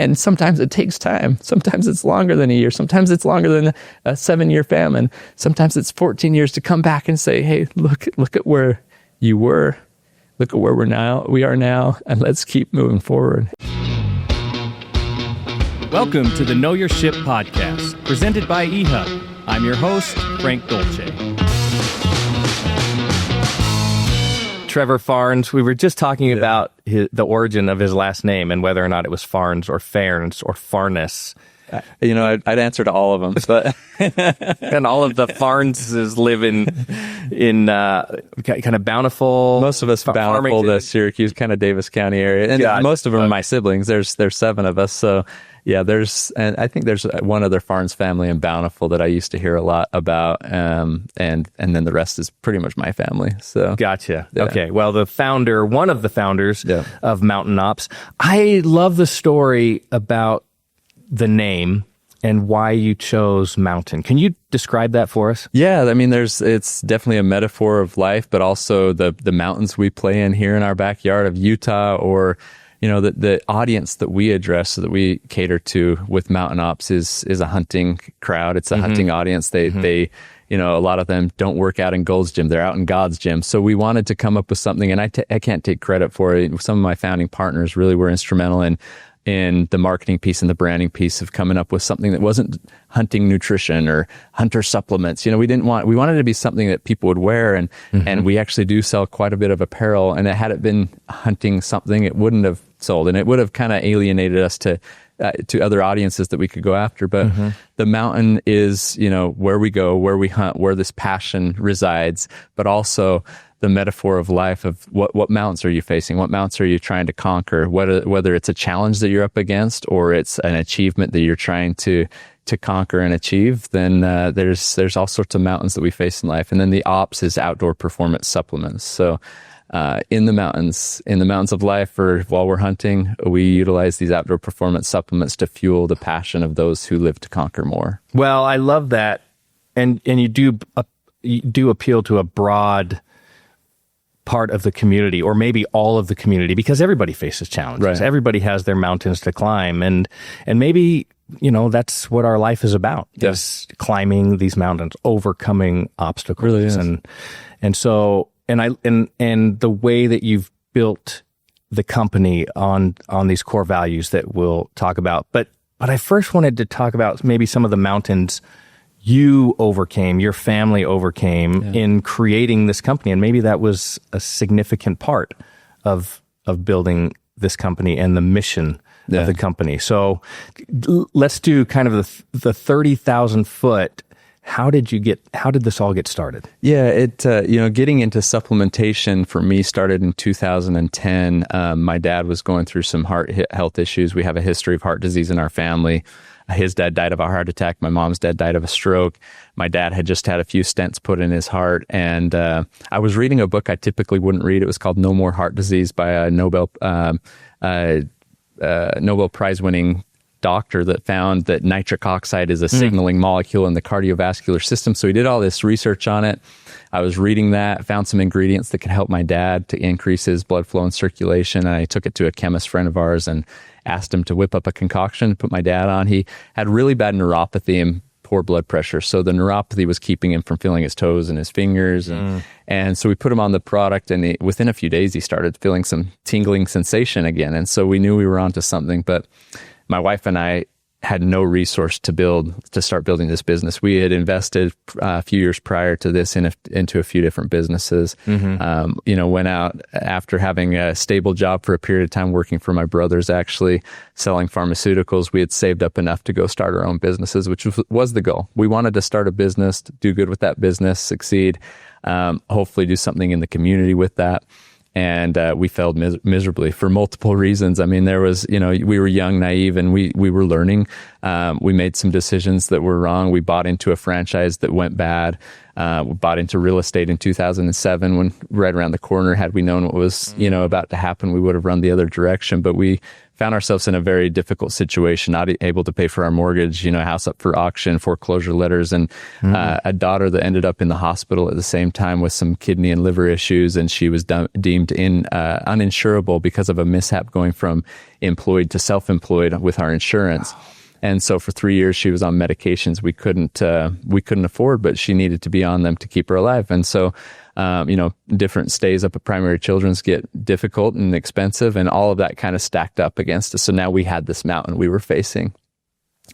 And sometimes it takes time. Sometimes it's longer than a year. Sometimes it's longer than a 7-year famine. Sometimes it's 14 years to come back and say, hey, look at where you were. Look at where we are now, and let's keep moving forward. Welcome to the Know Your Ship podcast, presented by eHub. I'm your host, Frank Dolce. Trevor Farnes, we were just talking about the origin of his last name and whether or not it was Farnes or Fairns or Farnes. I'd answer to all of them, but and all of the Farneses live in kind of Bountiful. Most of us Bountiful, the Syracuse, kind of Davis County area, and most of them are my siblings. There's 7 of us, so yeah. And I think there's one other Farnes family in Bountiful that I used to hear a lot about, and then the rest is pretty much my family. So gotcha. Yeah. Okay. Well, one of the founders of Mountain Ops. I love the story about the name and why you chose mountain. Can you describe that for us? Yeah, I mean, it's definitely a metaphor of life, but also the mountains we play in here in our backyard of Utah, or the audience that we address, that we cater to with Mountain Ops is a hunting crowd. It's a hunting audience. They a lot of them don't work out in Gold's Gym. They're out in God's gym. So we wanted to come up with something, and I can't take credit for it. Some of my founding partners really were instrumental in the marketing piece and the branding piece of coming up with something that wasn't hunting nutrition or hunter supplements. We wanted it to be something that people would wear, and we actually do sell quite a bit of apparel, and had it been hunting something, it wouldn't have sold, and it would have kind of alienated us to other audiences that we could go after. But the mountain is, where we go, where we hunt, where this passion resides, but also the metaphor of life of what mountains are you facing? What mountains are you trying to conquer? Whether it's a challenge that you're up against or it's an achievement that you're trying to conquer and achieve, then there's all sorts of mountains that we face in life. And then the ops is outdoor performance supplements. So in the mountains of life, or while we're hunting, we utilize these outdoor performance supplements to fuel the passion of those who live to conquer more. Well, I love that. And you do appeal to a broad part of the community, or maybe all of the community, because everybody faces challenges. Right. Everybody has their mountains to climb, and maybe that's what our life is about. Is climbing these mountains, overcoming obstacles. Really is. And so the way that you've built the company on these core values that we'll talk about. But I first wanted to talk about maybe some of the mountains you overcame, your family overcame in creating this company. And maybe that was a significant part of building this company and the mission of the company. So let's do kind of the 30,000 foot. How did this all get started? Yeah, getting into supplementation for me started in 2010. My dad was going through some heart health issues. We have a history of heart disease in our family. His dad died of a heart attack. My mom's dad died of a stroke. My dad had just had a few stents put in his heart. And I was reading a book I typically wouldn't read. It was called No More Heart Disease by a Nobel Prize-winning doctor that found that nitric oxide is a signaling molecule in the cardiovascular system. So he did all this research on it. I was reading that, found some ingredients that could help my dad to increase his blood flow and circulation. And I took it to a chemist friend of ours and asked him to whip up a concoction, put my dad on. He had really bad neuropathy and poor blood pressure. So the neuropathy was keeping him from feeling his toes and his fingers. And so we put him on the product, and within a few days, he started feeling some tingling sensation again. And so we knew we were onto something. But my wife and I had no resource to start building this business. We had invested a few years prior to this into a few different businesses. Went out after having a stable job for a period of time, working for my brothers, actually selling pharmaceuticals. We had saved up enough to go start our own businesses, which was the goal. We wanted to start a business, do good with that business, succeed, hopefully do something in the community with that. And we failed miserably for multiple reasons. I mean, there was, we were young, naive, and we were learning. We made some decisions that were wrong. We bought into a franchise that went bad. We bought into real estate in 2007 when right around the corner. Had we known what was, about to happen, we would have run the other direction. But we found ourselves in a very difficult situation, not able to pay for our mortgage, house up for auction, foreclosure letters, and a daughter that ended up in the hospital at the same time with some kidney and liver issues. And she was deemed uninsurable because of a mishap going from employed to self-employed with our insurance. And so for 3 years, she was on medications we couldn't afford, but she needed to be on them to keep her alive. And so, different stays up at Primary Children's get difficult and expensive, and all of that kind of stacked up against us. So now we had this mountain we were facing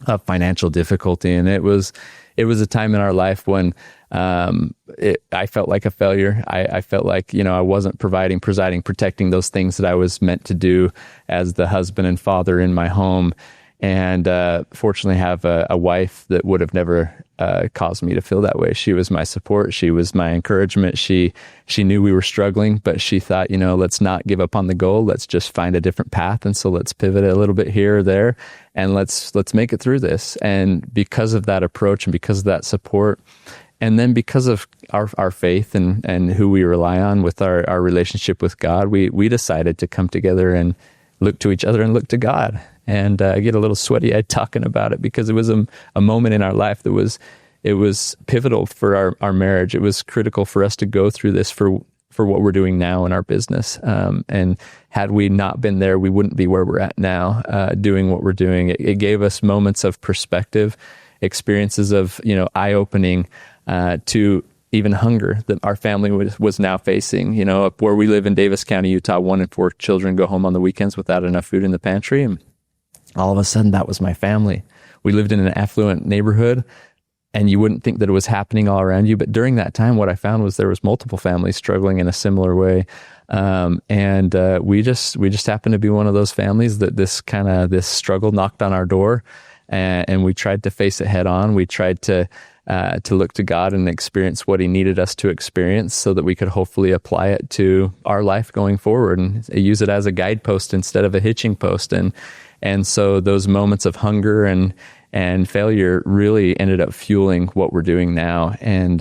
of financial difficulty. And it was a time in our life when I felt like a failure. I felt like, I wasn't providing, presiding, protecting those things that I was meant to do as the husband and father in my home. And fortunately have a wife that would have never caused me to feel that way. She was my support. She was my encouragement. She knew we were struggling, but she thought, let's not give up on the goal. Let's just find a different path. And so let's pivot a little bit here or there, and let's make it through this. And because of that approach and because of that support, and then because of our faith and who we rely on with our relationship with God, we decided to come together and look to each other and look to God. And I get a little sweaty-eyed talking about it because it was a moment in our life that was pivotal for our marriage. It was critical for us to go through this for what we're doing now in our business. And had we not been there, we wouldn't be where we're at now, doing what we're doing. It gave us moments of perspective, experiences of eye-opening to even hunger that our family was now facing. Up where we live in Davis County, Utah, 1 in 4 children go home on the weekends without enough food in the pantry. And all of a sudden, that was my family. We lived in an affluent neighborhood, and you wouldn't think that it was happening all around you. But during that time, what I found was there was multiple families struggling in a similar way. And we just happened to be one of those families that this struggle knocked on our door, and we tried to face it head on. We tried to look to God and experience what He needed us to experience so that we could hopefully apply it to our life going forward and use it as a guidepost instead of a hitching post. And so those moments of hunger and failure really ended up fueling what we're doing now. And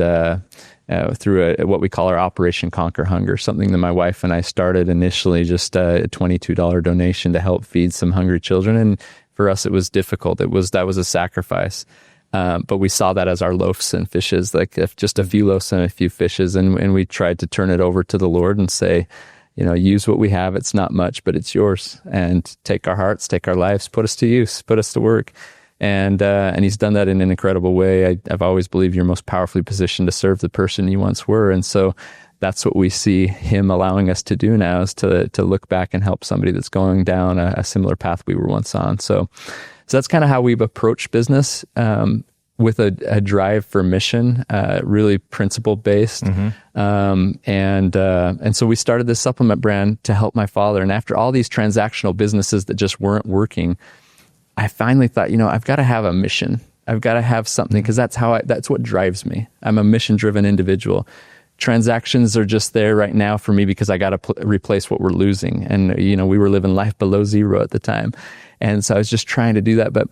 through what we call our Operation Conquer Hunger, something that my wife and I started initially, just a $22 donation to help feed some hungry children. And for us, it was difficult. That was a sacrifice. But we saw that as our loaves and fishes, like if just a few loaves and a few fishes. And we tried to turn it over to the Lord and say, use what we have. It's not much, but it's yours. And take our hearts, take our lives, put us to use, put us to work. And He's done that in an incredible way. I've always believed you're most powerfully positioned to serve the person you once were. And so that's what we see Him allowing us to do now, is to look back and help somebody that's going down a similar path we were once on. So that's kind of how we've approached business, with a drive for mission, really principle based. Mm-hmm. And so we started this supplement brand to help my father. And after all these transactional businesses that just weren't working, I finally thought, I've got to have a mission. I've got to have something, because that's what drives me. I'm a mission driven individual. Transactions are just there right now for me because I got to replace what we're losing. And, we were living life below zero at the time. And so I was just trying to do that. But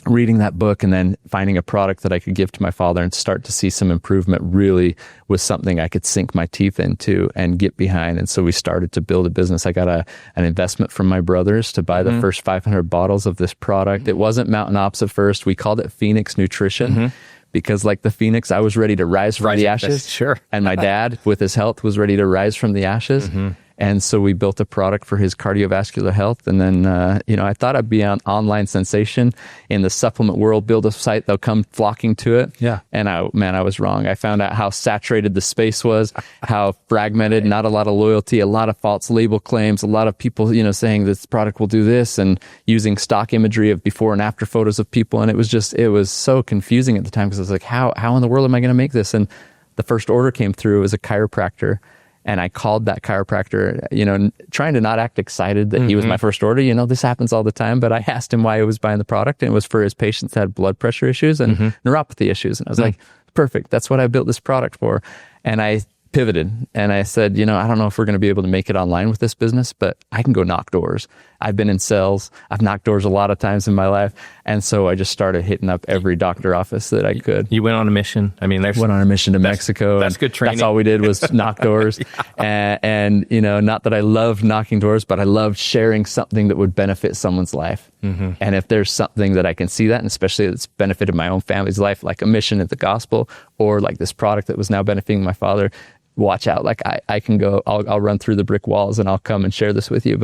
reading that book and then finding a product that I could give to my father and start to see some improvement really was something I could sink my teeth into and get behind. And so we started to build a business. I got an investment from my brothers to buy the first 500 bottles of this product. It wasn't Mountain Ops at first. We called it Phoenix Nutrition. Because like the Phoenix, I was ready to rise from the ashes. Sure. And my dad, with his health, was ready to rise from the ashes. And so we built a product for his cardiovascular health. And then, I thought I'd be an online sensation in the supplement world, build a site, they'll come flocking to it. Yeah. And I was wrong. I found out how saturated the space was, how fragmented, not a lot of loyalty, a lot of false label claims, a lot of people, saying this product will do this and using stock imagery of before and after photos of people. And it was so confusing at the time because I was like, how in the world am I going to make this? And the first order came through. It was a chiropractor. And I called that chiropractor, trying to not act excited that he was my first order. This happens all the time. But I asked him why he was buying the product, and it was for his patients that had blood pressure issues and neuropathy issues. And I was like, perfect. That's what I built this product for. And I pivoted and I said, I don't know if we're going to be able to make it online with this business, but I can go knock doors. I've been in sales. I've knocked doors a lot of times in my life. And so I just started hitting up every doctor office that I could. You went on a mission. I mean, went on a mission to Mexico. That's good training. That's all we did was knock doors. Yeah. And, not that I loved knocking doors, but I loved sharing something that would benefit someone's life. Mm-hmm. And if there's something that I can see that, and especially it's benefited my own family's life, like a mission at the gospel or like this product that was now benefiting my father, watch out. Like I can go, I'll run through the brick walls and I'll come and share this with you.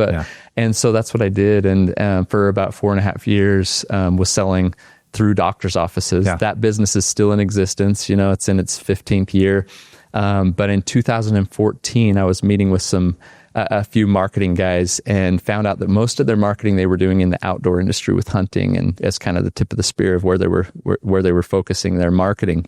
And so that's what I did. And for about 4.5 years, was selling through doctor's offices. Yeah. That business is still in existence. It's in its 15th year. But in 2014, I was meeting with a few marketing guys and found out that most of their marketing they were doing in the outdoor industry with hunting, and as kind of the tip of the spear of where they were focusing their marketing.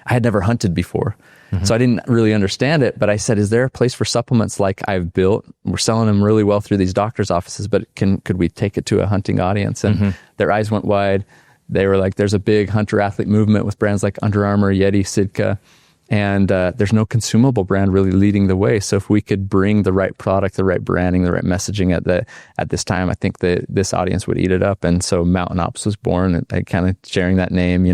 I had never hunted before. Mm-hmm. So I didn't really understand it, but I said, is there a place for supplements like I've built? We're selling them really well through these doctor's offices, but could we take it to a hunting audience? And their eyes went wide. They were like, there's a big hunter athlete movement with brands like Under Armour, Yeti, Sitka. And there's no consumable brand really leading the way. So if we could bring the right product, the right branding, the right messaging at this time, I think that this audience would eat it up. And so Mountain Ops was born, and kind of sharing that name,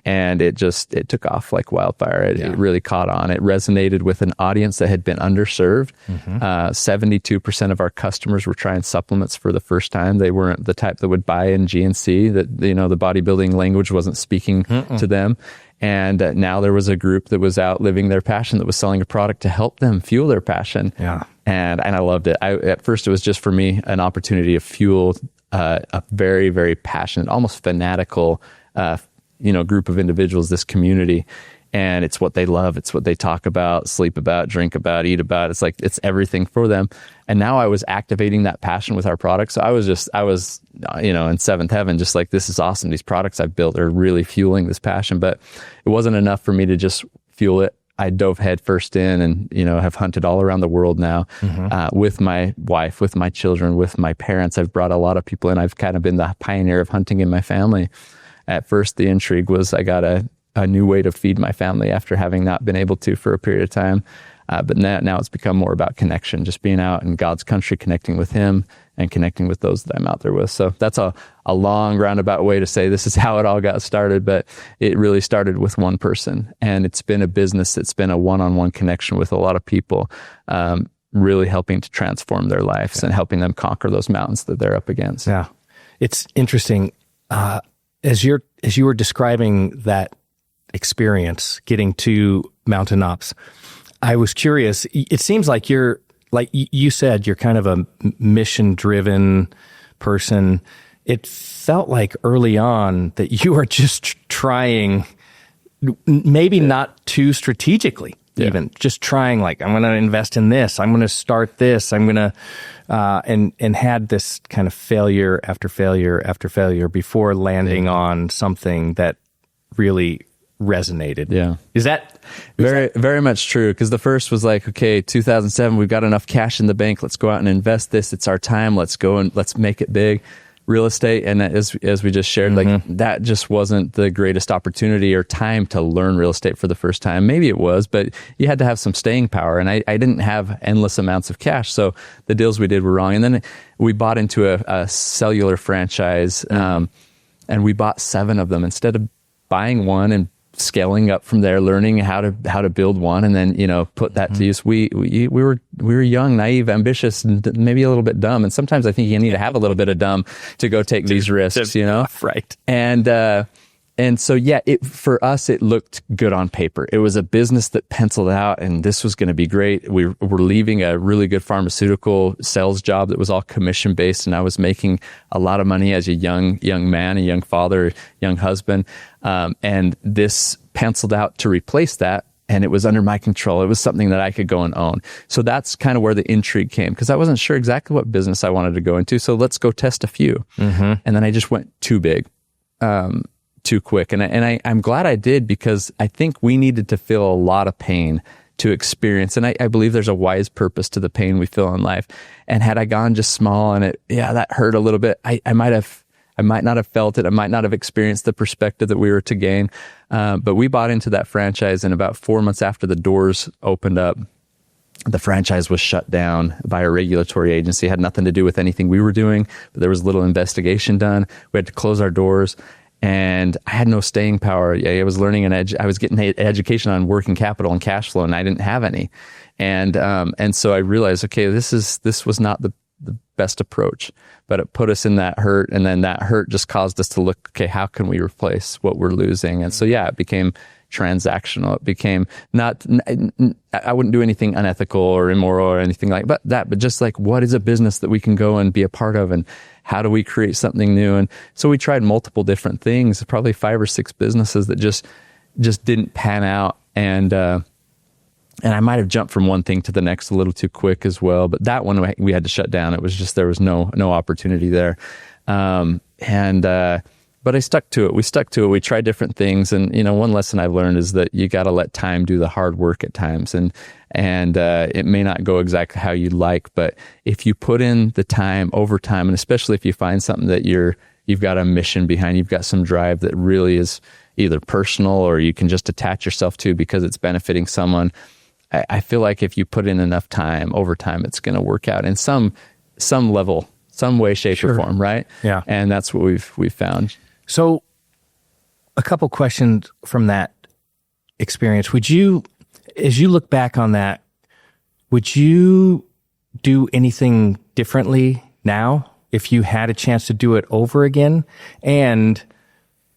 and it took off like wildfire. It really caught on. It resonated with an audience that had been underserved. 72% of our customers were trying supplements for the first time. They weren't the type that would buy in GNC, that, the bodybuilding language wasn't speaking to them. And now there was a group that was out living their passion, that was selling a product to help them fuel their passion. Yeah. And I loved it. At first, it was just for me an opportunity to fuel a very, very passionate, almost fanatical, group of individuals, this community. And it's what they love. It's what they talk about, sleep about, drink about, eat about. It's like, it's everything for them. And now I was activating that passion with our products. So I was in seventh heaven, just like, this is awesome. These products I've built are really fueling this passion, but it wasn't enough for me to just fuel it. I dove head first in and, have hunted all around the world now, with my wife, with my children, with my parents. I've brought a lot of people in. I've kind of been the pioneer of hunting in my family. At first, the intrigue was I got a new way to feed my family after having not been able to for a period of time. But now it's become more about connection, just being out in God's country, connecting with Him and connecting with those that I'm out there with. So that's a long roundabout way to say this is how it all got started, but it really started with one person. And it's been a business that's been a one-on-one connection with a lot of people, really helping to transform their lives and helping them conquer those mountains that they're up against. Yeah. It's interesting. As you were describing that experience getting to Mountain Ops, I was curious. It seems like you're, like you said, you're kind of a mission-driven person. It felt like early on that you were just trying, maybe not too strategically, even just trying, like, I'm going to invest in this. I'm going to start this. I'm going to, and had this kind of failure after failure after failure before landing on something that really resonated. Yeah. Is that very much true? Because the first was like, okay, 2007, we've got enough cash in the bank. Let's go out and invest this. It's our time. Let's go and let's make it big. Real estate, and as we just shared, like, that just wasn't the greatest opportunity or time to learn real estate for the first time. Maybe it was, but you had to have some staying power, and I didn't have endless amounts of cash, so the deals we did were wrong. And then we bought into a cellular franchise, and we bought 7 of them instead of buying one and scaling up from there, learning how to build one, and then put that to use. We were young, naive, ambitious, and maybe a little bit dumb. And sometimes I think you need to have a little bit of dumb to go take these risks, Right. And so for us, it looked good on paper. It was a business that penciled out, and this was going to be great. We were leaving a really good pharmaceutical sales job that was all commission based, and I was making a lot of money as a young man, a young father, young husband. And this penciled out to replace that, and it was under my control. It was something that I could go and own. So that's kind of where the intrigue came, because I wasn't sure exactly what business I wanted to go into. So let's go test a few. And then I just went too big. Too quick. And I'm glad I did, because I think we needed to feel a lot of pain to experience. And I believe there's a wise purpose to the pain we feel in life. And had I gone just small and that hurt a little bit, I might have I might not have felt it. I might not have experienced the perspective that we were to gain. But we bought into that franchise, and about 4 months after the doors opened up, the franchise was shut down by a regulatory agency. It had nothing to do with anything we were doing, but there was little investigation done. We had to close our doors, and I had no staying power. I was learning I was getting an education on working capital and cash flow, and I didn't have any. And so I realized, okay, this was not the best approach, but it put us in that hurt. And then that hurt just caused us to look, okay, how can we replace what we're losing? And so, it became transactional. It became I wouldn't do anything unethical or immoral or anything like that, but just like, what is a business that we can go and be a part of, and how do we create something new? And so we tried multiple different things, probably 5 or 6 businesses that just didn't pan out. And I might have jumped from one thing to the next a little too quick as well. But that one we had to shut down. It was just, there was no opportunity there. But I stuck to it. We stuck to it. We tried different things. And, one lesson I've learned is that you got to let time do the hard work at times. And it may not go exactly how you'd like, but if you put in the time over time, and especially if you find something that you've got a mission behind, you've got some drive that really is either personal or you can just attach yourself to because it's benefiting someone. I feel like if you put in enough time over time, it's going to work out in some level, some way, shape, or form, right? Yeah. And that's what we've found. So a couple questions from that experience. As you look back on that, would you do anything differently now if you had a chance to do it over again? And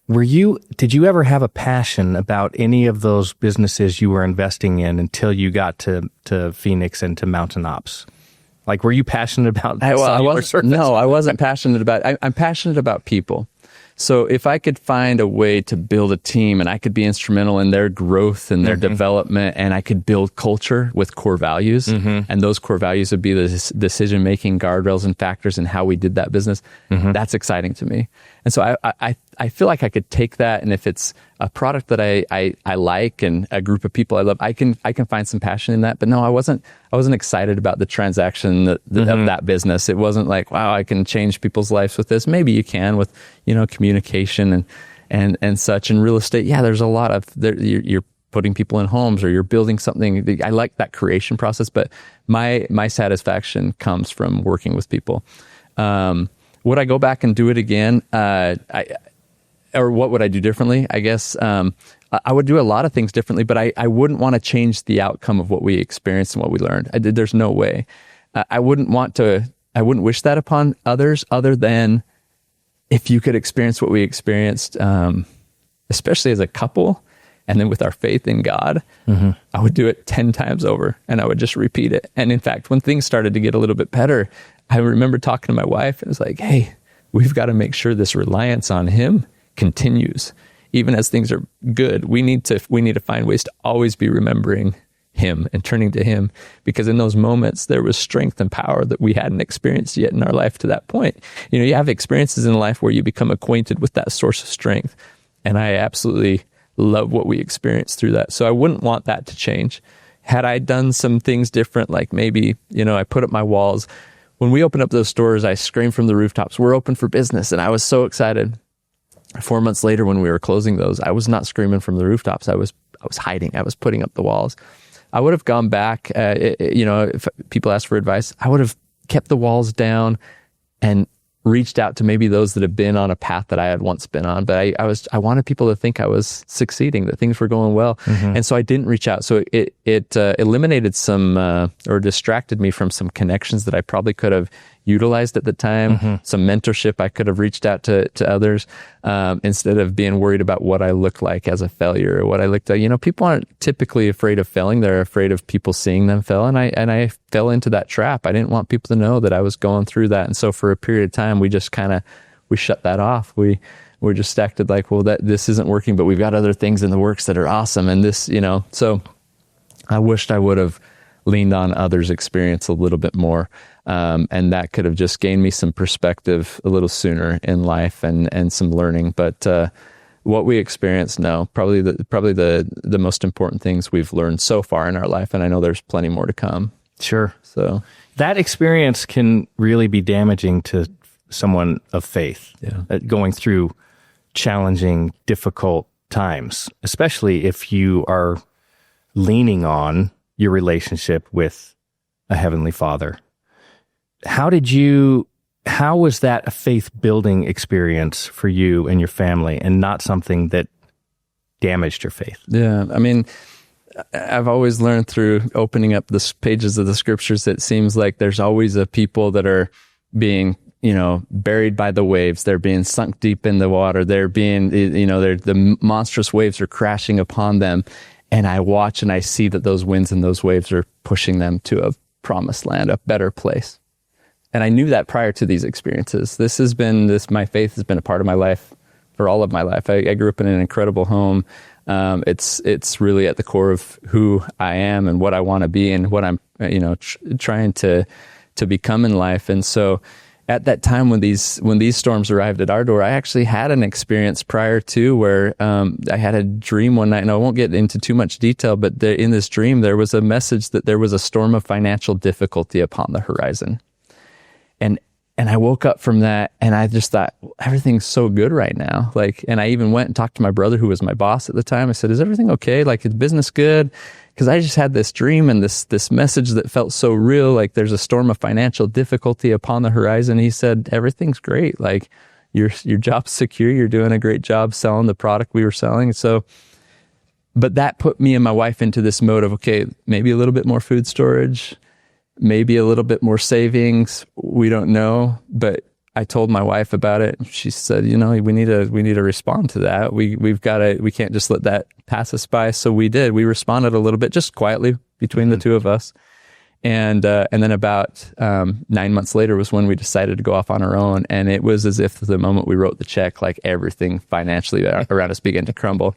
did you ever have a passion about any of those businesses you were investing in until you got to Phoenix and to Mountain Ops? Like, were you passionate about I wasn't passionate about it. I'm passionate about people. So if I could find a way to build a team and I could be instrumental in their growth and their development, and I could build culture with core values, and those core values would be the decision-making guardrails and factors in how we did that business, that's exciting to me. And so I feel like I could take that, and if it's a product that I like and a group of people I love, I can find some passion in that. But no, I wasn't excited about the transaction of that business. It wasn't like, wow, I can change people's lives with this. Maybe you can with, communication and such. In real estate, there's a lot of you're putting people in homes or you're building something. I like that creation process, but my satisfaction comes from working with people. Would I go back and do it again? Or what would I do differently? I guess I would do a lot of things differently, but I wouldn't want to change the outcome of what we experienced and what we learned. There's no way. I wouldn't wish that upon others, other than if you could experience what we experienced, especially as a couple, and then with our faith in God, I would do it 10 times over, and I would just repeat it. And in fact, when things started to get a little bit better, I remember talking to my wife, and it was like, hey, we've got to make sure this reliance on Him continues. Even as things are good, we need to find ways to always be remembering Him and turning to Him, because in those moments there was strength and power that we hadn't experienced yet in our life to that point. You have experiences in life where you become acquainted with that source of strength, and I absolutely love what we experienced through that. So I wouldn't want that to change. Had I done some things different, like maybe, I put up my walls. When we opened up those stores, I screamed from the rooftops, we're open for business. And I was so excited. 4 months later, when we were closing those, I was not screaming from the rooftops. I was hiding. I was putting up the walls. I would have gone back, if people asked for advice, I would have kept the walls down and reached out to maybe those that have been on a path that I had once been on. But I wanted people to think I was succeeding, that things were going well. And so I didn't reach out. So it eliminated some, or distracted me from some connections that I probably could have utilized at the time, some mentorship I could have reached out to others, instead of being worried about what I look like as a failure or what I looked like. People aren't typically afraid of failing. They're afraid of people seeing them fail. And I fell into that trap. I didn't want people to know that I was going through that. And so for a period of time, we just we shut that off. We're just acted like, well, this isn't working, but we've got other things in the works that are awesome. And this, so I wished I would have leaned on others' experience a little bit more. And that could have just gained me some perspective a little sooner in life and some learning. But what we experienced, probably the most important things we've learned so far in our life. And I know there's plenty more to come. Sure. So that experience can really be damaging to someone of faith, going through challenging, difficult times, especially if you are leaning on your relationship with a Heavenly Father. How was that a faith building experience for you and your family, and not something that damaged your faith? Yeah. I mean, I've always learned through opening up the pages of the scriptures that it seems like there's always a people that are being, buried by the waves. They're being sunk deep in the water. They're being, the monstrous waves are crashing upon them. And I watch and I see that those winds and those waves are pushing them to a promised land, a better place. And I knew that prior to these experiences. My faith has been a part of my life for all of my life. I grew up in an incredible home. It's really at the core of who I am and what I want to be and what I'm, trying to become in life. And so at that time when these storms arrived at our door, I actually had an experience prior to where I had a dream one night, and I won't get into too much detail, but in this dream, there was a message that there was a storm of financial difficulty upon the horizon. And I woke up from that and I just thought, everything's so good right now. And I even went and talked to my brother, who was my boss at the time. I said, is everything okay? Is business good? Because I just had this dream and this message that felt so real. There's a storm of financial difficulty upon the horizon. He said, everything's great. Your job's secure. You're doing a great job selling the product we were selling. So, but that put me and my wife into this mode of, okay, maybe a little bit more food storage, maybe a little bit more savings. We don't know, but I told my wife about it. She said, we need to respond to that. We can't just let that pass us by. So we did. We responded a little bit, just quietly between the two of us. And then about 9 months later was when we decided to go off on our own. And it was as if the moment we wrote the check, everything financially around us began to crumble.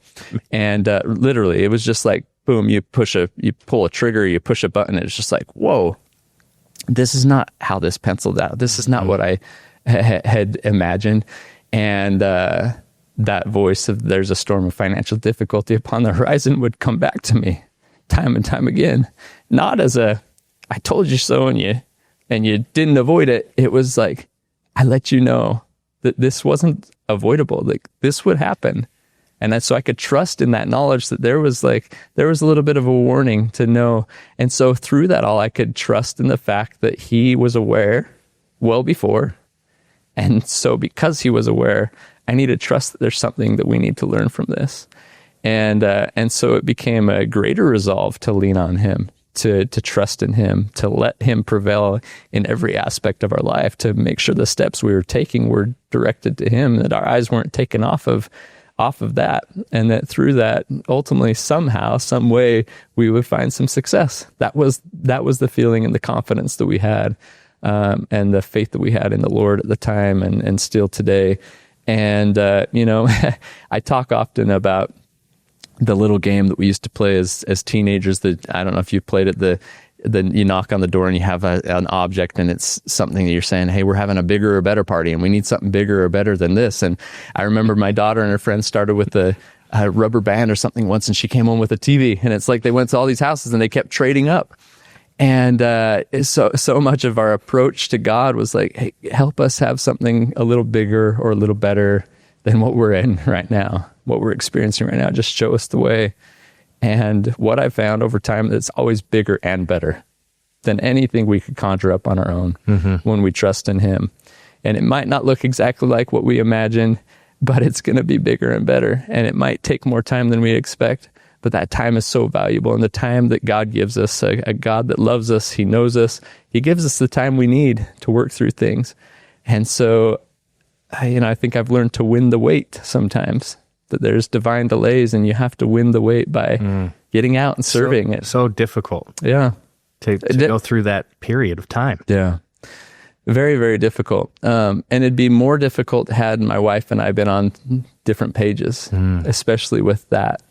And literally, it was just boom, you pull a trigger, you push a button. It's just whoa, this is not how this penciled out. This is not what I had imagined. And that voice of there's a storm of financial difficulty upon the horizon would come back to me time and time again. Not as I told you so and you didn't avoid it. It was I let you know that this wasn't avoidable. This would happen. And that's so I could trust in that knowledge that there was a little bit of a warning to know. And so through that all, I could trust in the fact that he was aware well before. And so because he was aware, I need to trust that there's something that we need to learn from this. And so it became a greater resolve to lean on him, to trust in him, to let him prevail in every aspect of our life, to make sure the steps we were taking were directed to him, that our eyes weren't taken off of that, and that through that, ultimately, somehow, some way, we would find some success. That was the feeling and the confidence that we had, and the faith that we had in the Lord at the time, and still today. And I talk often about the little game that we used to play as teenagers. That I don't know if you played it. Then you knock on the door and you have an object, and it's something that you're saying, hey, we're having a bigger or better party and we need something bigger or better than this. And I remember my daughter and her friends started with a rubber band or something once, and she came home with a TV, and it's they went to all these houses and they kept trading up. And so much of our approach to God was hey, help us have something a little bigger or a little better than what we're in right now, what we're experiencing right now. Just show us the way. And what I found over time, that's always bigger and better than anything we could conjure up on our own when we trust in him. And it might not look exactly like what we imagine, but it's going to be bigger and better. And it might take more time than we expect, but that time is so valuable. And the time that God gives us, a God that loves us, he knows us, he gives us the time we need to work through things. And so, I think I've learned to win the wait sometimes. That there's divine delays, and you have to win the wait by getting out and serving it. So difficult. Yeah. To go through that period of time. Yeah. Very, very difficult. And it'd be more difficult had my wife and I been on different pages, especially with that,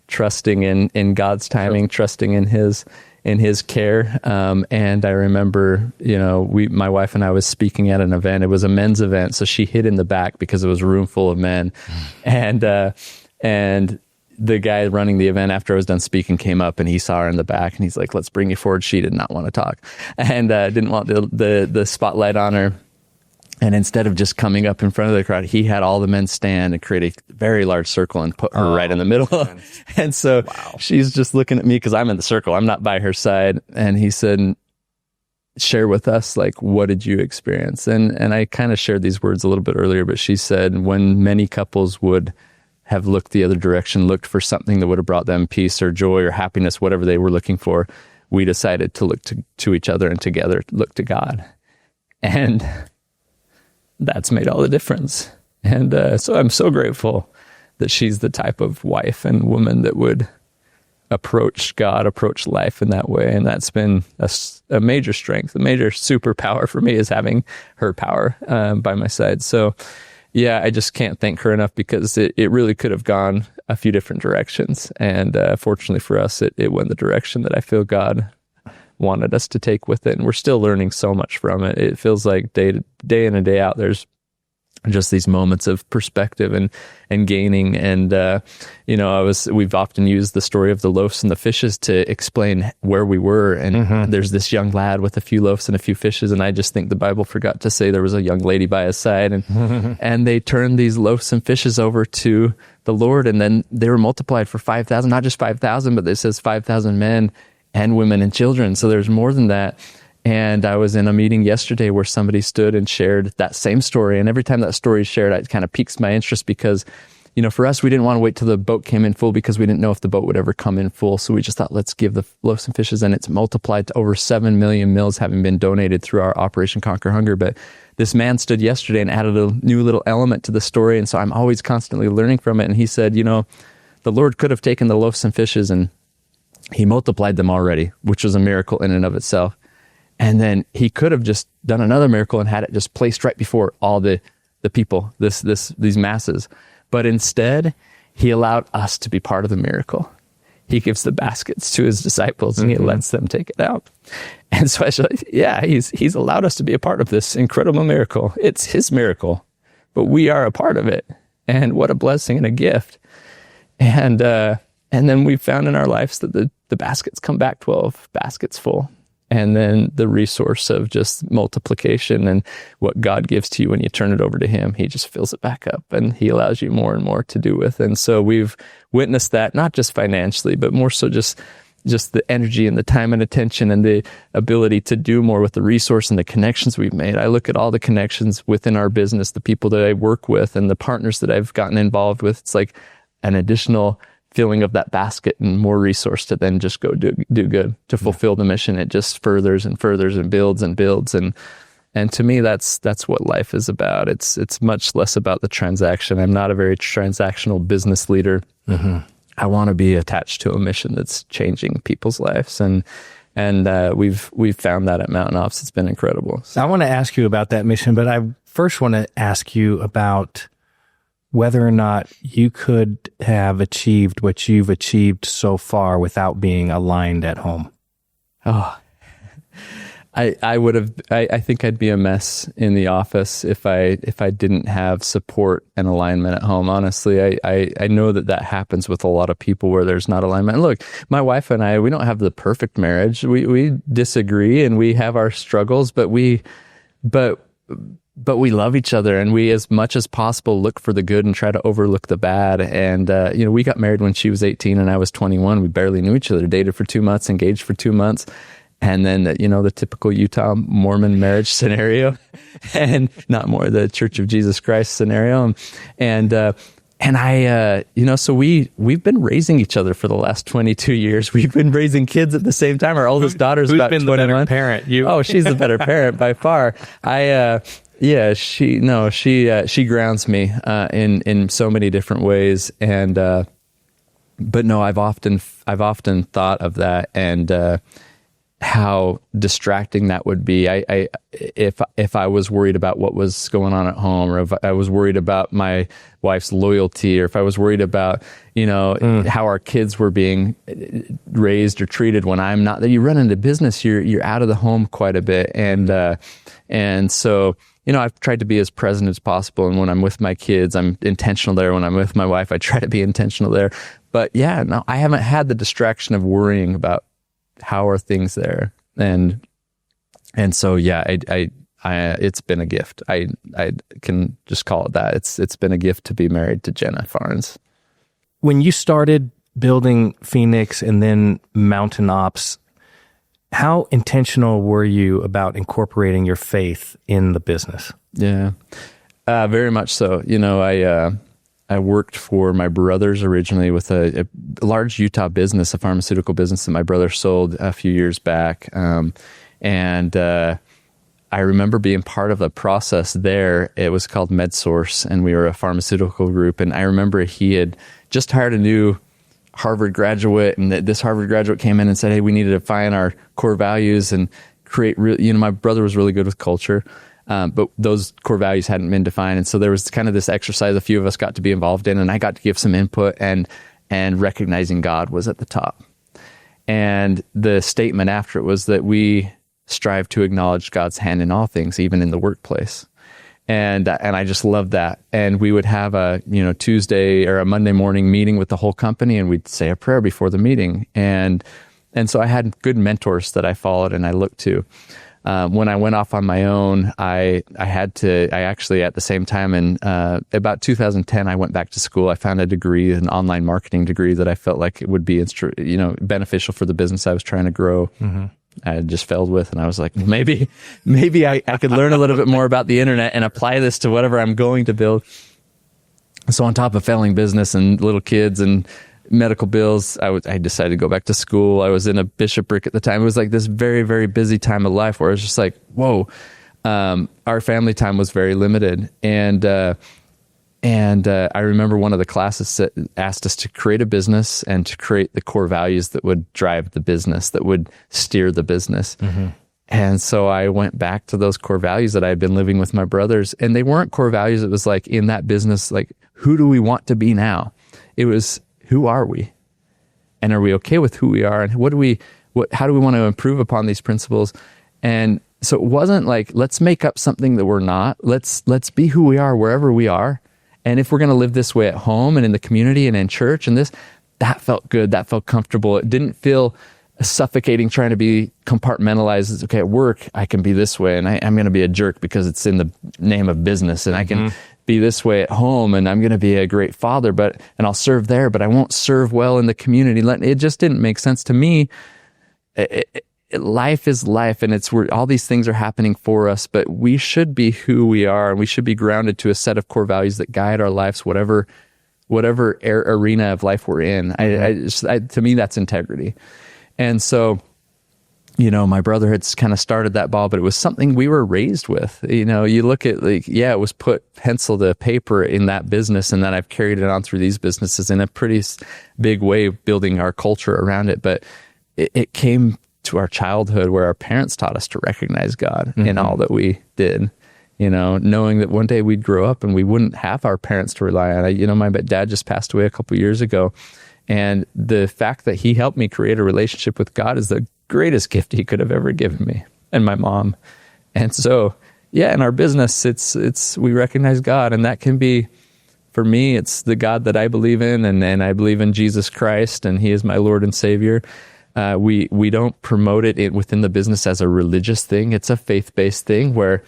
trusting in God's timing, trusting in his care. And I remember, my wife and I was speaking at an event. It was a men's event. So she hid in the back because it was a room full of men. And the guy running the event after I was done speaking came up, and he saw her in the back, and he's like, let's bring you forward. She did not want to talk and didn't want the spotlight on her. And instead of just coming up in front of the crowd, he had all the men stand and create a very large circle and put her right in the middle. And so she's just looking at me because I'm in the circle. I'm not by her side. And he said, share with us, like, what did you experience? And I kind of shared these words a little bit earlier, but she said, when many couples would have looked the other direction, looked for something that would have brought them peace or joy or happiness, whatever they were looking for, we decided to look to each other and together look to God. And that's made all the difference. And so I'm so grateful that she's the type of wife and woman that would approach God, approach life in that way. And that's been a major strength, a major superpower for me, is having her power by my side. So yeah, I just can't thank her enough, because it really could have gone a few different directions. And fortunately for us, it went the direction that I feel God wanted us to take with it. And we're still learning so much from it. It feels like day in and day out, there's just these moments of perspective and gaining. And, we've often used the story of the loaves and the fishes to explain where we were. And there's this young lad with a few loaves and a few fishes. And I just think the Bible forgot to say there was a young lady by his side. And they turned these loaves and fishes over to the Lord. And then they were multiplied for 5,000, not just 5,000, but it says 5,000 men and women and children. So there's more than that. And I was in a meeting yesterday where somebody stood and shared that same story. And every time that story is shared, it kind of piques my interest, because, for us, we didn't want to wait till the boat came in full, because we didn't know if the boat would ever come in full. So we just thought, let's give the loaves and fishes. And it's multiplied to over 7 million meals having been donated through our Operation Conquer Hunger. But this man stood yesterday and added a new little element to the story. And so I'm always constantly learning from it. And he said, the Lord could have taken the loaves and fishes and he multiplied them already, which was a miracle in and of itself. And then he could have just done another miracle and had it just placed right before all the people, these masses. But instead, he allowed us to be part of the miracle. He gives the baskets to his disciples and he lets them take it out. And so I said, yeah, he's allowed us to be a part of this incredible miracle. It's his miracle, but we are a part of it. And what a blessing and a gift. And then we found in our lives that the baskets come back 12 baskets full. And then the resource of just multiplication and what God gives to you when you turn it over to him, he just fills it back up and he allows you more and more to do with. And so we've witnessed that, not just financially, but more so just the energy and the time and attention and the ability to do more with the resource and the connections we've made. I look at all the connections within our business, the people that I work with and the partners that I've gotten involved with. It's like an additional filling of that basket and more resource to then just go do good, to fulfill the mission. It just furthers and furthers and builds and builds. And to me, that's what life is about. It's much less about the transaction. I'm not a very transactional business leader. I want to be attached to a mission that's changing people's lives. And we've found that at Mountain Ops. It's been incredible. So I want to ask you about that mission, but I first want to ask you about whether or not you could have achieved what you've achieved so far without being aligned at home. Oh, I would have. I think I'd be a mess in the office if I didn't have support and alignment at home. Honestly, I know that happens with a lot of people where there's not alignment. And look, my wife and I, we don't have the perfect marriage. We disagree and we have our struggles, but we love each other, and we, as much as possible, look for the good and try to overlook the bad. And, we got married when she was 18 and I was 21. We barely knew each other, dated for 2 months, engaged for 2 months. And then, the typical Utah Mormon marriage scenario and not more the Church of Jesus Christ scenario. And I, so we've been raising each other for the last 22 years. We've been raising kids at the same time. Our oldest daughter's about 21. Who's been the better parent? You? Oh, she's the better parent by far. She grounds me in so many different ways, and but no, I've often thought of that and how distracting that would be. If I was worried about what was going on at home, or if I was worried about my wife's loyalty, or if I was worried about how our kids were being raised or treated when I'm not. That you run into business, you're out of the home quite a bit, and so. I've tried to be as present as possible. And when I'm with my kids, I'm intentional there. When I'm with my wife, I try to be intentional there. But yeah, no, I haven't had the distraction of worrying about how are things there. And so, yeah, it's been a gift. I can just call it that. It's been a gift to be married to Jenna Farnes. When you started building Phoenix and then Mountain Ops, how intentional were you about incorporating your faith in the business? Yeah, very much so. I worked for my brothers originally with a large Utah business, a pharmaceutical business that my brother sold a few years back. And I remember being part of the process there. It was called MedSource, and we were a pharmaceutical group. And I remember he had just hired a new Harvard graduate, and this Harvard graduate came in and said, hey, we need to define our core values and create my brother was really good with culture. But those core values hadn't been defined. And so there was kind of this exercise a few of us got to be involved in, and I got to give some input, and recognizing God was at the top. And the statement after it was that we strive to acknowledge God's hand in all things, even in the workplace. And I just loved that. And we would have a Tuesday or a Monday morning meeting with the whole company, and we'd say a prayer before the meeting. And so I had good mentors that I followed and I looked to. When I went off on my own, I actually at the same time in about 2010, I went back to school. I found a degree, an online marketing degree that I felt like it would be beneficial for the business I was trying to grow. Mm-hmm. I just failed with, and I was like, maybe I could learn a little bit more about the internet and apply this to whatever I'm going to build. So on top of failing business and little kids and medical bills, I decided to go back to school. I was in a bishopric at the time. It was like this very, very busy time of life where I was just like, whoa, our family time was very limited. And I remember one of the classes asked us to create a business and to create the core values that would drive the business, that would steer the business. Mm-hmm. And so I went back to those core values that I had been living with my brothers. And they weren't core values. It was like in that business, like, who do we want to be now? It was, who are we? And are we okay with who we are? And how do we want to improve upon these principles? And so it wasn't like, let's make up something that we're not. Let's be who we are wherever we are. And if we're going to live this way at home and in the community and in church and that felt good. That felt comfortable. It didn't feel suffocating trying to be compartmentalized. It's okay, at work, I can be this way and I'm going to be a jerk because it's in the name of business, and I can be this way at home and I'm going to be a great father, and I'll serve there, but I won't serve well in the community. It just didn't make sense to me. Life is life, and it's where all these things are happening for us, but we should be who we are, and we should be grounded to a set of core values that guide our lives, whatever arena of life we're in. To me, that's integrity. And so, my brother had kind of started that ball, but it was something we were raised with. You look at it was put pencil to paper in that business, and then I've carried it on through these businesses in a pretty big way, building our culture around it. But it came to our childhood where our parents taught us to recognize God in all that we did, knowing that one day we'd grow up and we wouldn't have our parents to rely on. My dad just passed away a couple years ago, and the fact that he helped me create a relationship with God is the greatest gift he could have ever given me, and my mom. And so, in our business, we recognize God, and that can be, for me, it's the God that I believe in, and I believe in Jesus Christ, and He is my Lord and Savior. We don't promote it within the business as a religious thing. It's a faith-based thing where,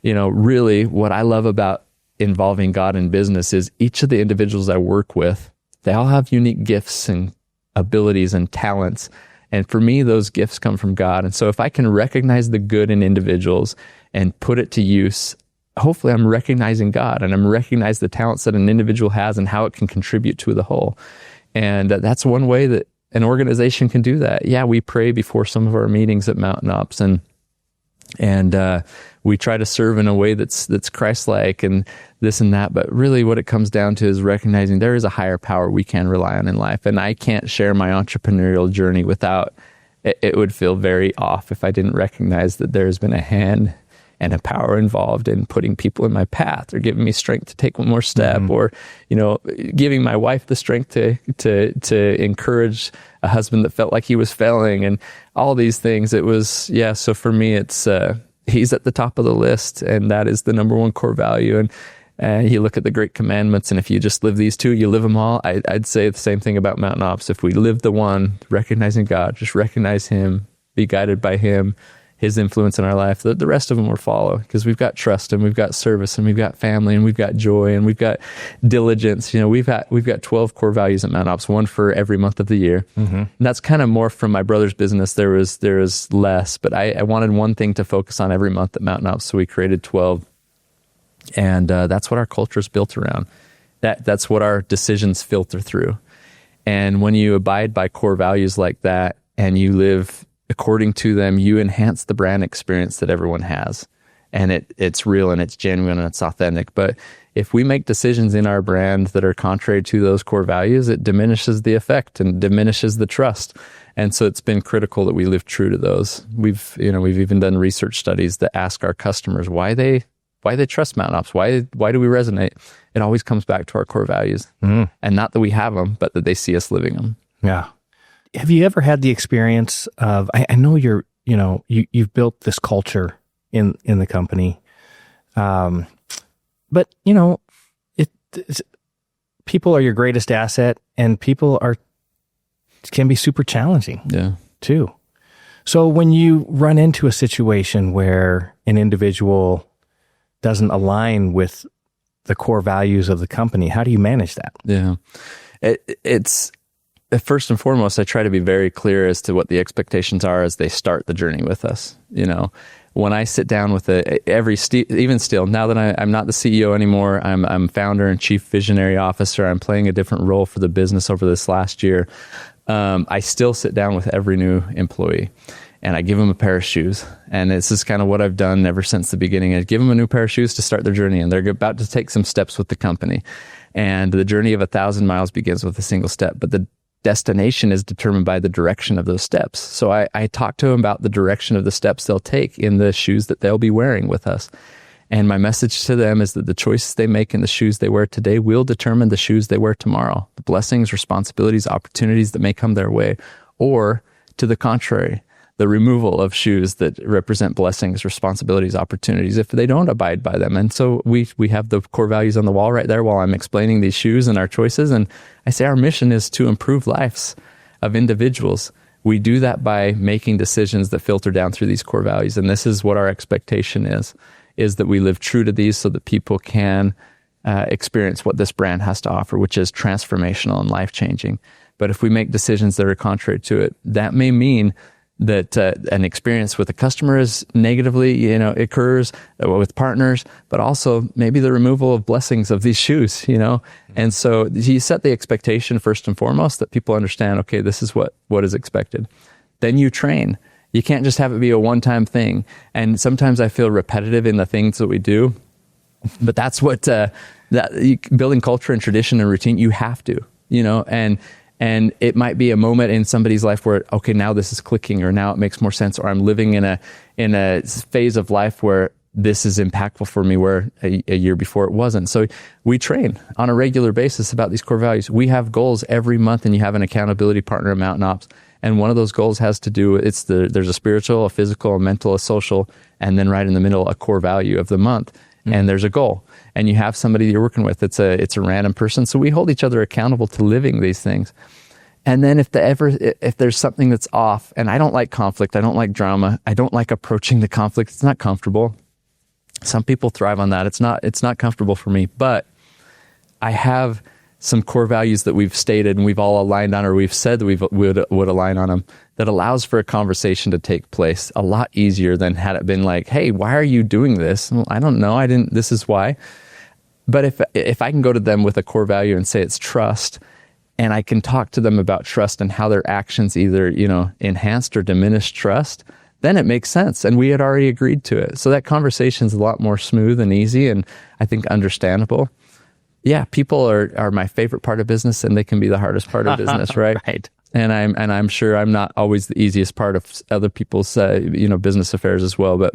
really what I love about involving God in business is each of the individuals I work with, they all have unique gifts and abilities and talents. And for me, those gifts come from God. And so if I can recognize the good in individuals and put it to use, hopefully I'm recognizing God, and I'm recognizing the talents that an individual has and how it can contribute to the whole. And that's one way that an organization can do that. Yeah, we pray before some of our meetings at Mountain Ops, and we try to serve in a way that's Christ-like and this and that. But really what it comes down to is recognizing there is a higher power we can rely on in life. And I can't share my entrepreneurial journey without, it would feel very off if I didn't recognize that there's been a hand and a power involved in putting people in my path, or giving me strength to take one more step, or, giving my wife the strength to encourage a husband that felt like he was failing, and all these things. It was, so for me, it's, he's at the top of the list, and that is the number one core value. And you look at the great commandments, and if you just live these two, you live them all. I'd say the same thing about Mountain Ops. If we live the one, recognizing God, just recognize Him, be guided by Him, his influence in our life, the rest of them will follow, because we've got trust and we've got service and we've got family and we've got joy and we've got diligence. We've got 12 core values at Mountain Ops, one for every month of the year. And that's kind of more from my brother's business. There was less, but I wanted one thing to focus on every month at Mountain Ops, so we created 12. And that's what our culture is built around. That's what our decisions filter through. And when you abide by core values like that and you live according to them, you enhance the brand experience that everyone has. And it's real and it's genuine and it's authentic. But if we make decisions in our brand that are contrary to those core values, it diminishes the effect and diminishes the trust. And so it's been critical that we live true to those. We've even done research studies that ask our customers why they trust Mountain Ops. Why do we resonate? It always comes back to our core values. And not that we have them, but that they see us living them. Yeah. Have you ever had the experience of, I know you've built this culture in the company. But people are your greatest asset, and people can be super challenging too. So when you run into a situation where an individual doesn't align with the core values of the company, how do you manage that? Yeah. It's first and foremost, I try to be very clear as to what the expectations are as they start the journey with us. When I sit down with even still, now that I'm not the CEO anymore, I'm founder and chief visionary officer. I'm playing a different role for the business over this last year. I still sit down with every new employee and I give them a pair of shoes. And this is kind of what I've done ever since the beginning. I give them a new pair of shoes to start their journey, and they're about to take some steps with the company. And the journey of 1,000 miles begins with a single step, but the destination is determined by the direction of those steps. So I talk to them about the direction of the steps they'll take in the shoes that they'll be wearing with us. And my message to them is that the choices they make in the shoes they wear today will determine the shoes they wear tomorrow, the blessings, responsibilities, opportunities that may come their way, or to the contrary, the removal of shoes that represent blessings, responsibilities, opportunities, if they don't abide by them. And so we have the core values on the wall right there while I'm explaining these shoes and our choices. And I say our mission is to improve lives of individuals. We do that by making decisions that filter down through these core values. And this is what our expectation is that we live true to these so that people can experience what this brand has to offer, which is transformational and life-changing. But if we make decisions that are contrary to it, that may mean that an experience with a customer is negatively, occurs with partners, but also maybe the removal of blessings of these shoes, And so you set the expectation first and foremost that people understand, okay, this is what is expected. Then you train. You can't just have it be a one-time thing. And sometimes I feel repetitive in the things that we do, but that's what, building culture and tradition and routine, you have to, and it might be a moment in somebody's life where, okay, now this is clicking, or now it makes more sense, or I'm living in a phase of life where this is impactful for me, where a year before it wasn't. So we train on a regular basis about these core values. We have goals every month, and you have an accountability partner at Mountain Ops. And one of those goals has to do, there's a spiritual, a physical, a mental, a social, and then right in the middle, a core value of the month. And there's a goal, and you have somebody that you're working with. It's a random person. So we hold each other accountable to living these things. And then if there's something that's off, and I don't like conflict, I don't like drama, I don't like approaching the conflict. It's not comfortable. Some people thrive on that. It's not comfortable for me, but I have some core values that we've stated and we've all aligned on, or we've said that we would align on them, that allows for a conversation to take place a lot easier than had it been like, hey, why are you doing this? Well, I don't know. This is why. But if I can go to them with a core value and say it's trust, and I can talk to them about trust and how their actions either, enhanced or diminished trust, then it makes sense. And we had already agreed to it. So that conversation is a lot more smooth and easy, and I think understandable. Yeah, people are my favorite part of business, and they can be the hardest part of business, right? Right. And I'm sure I'm not always the easiest part of other people's business affairs as well. But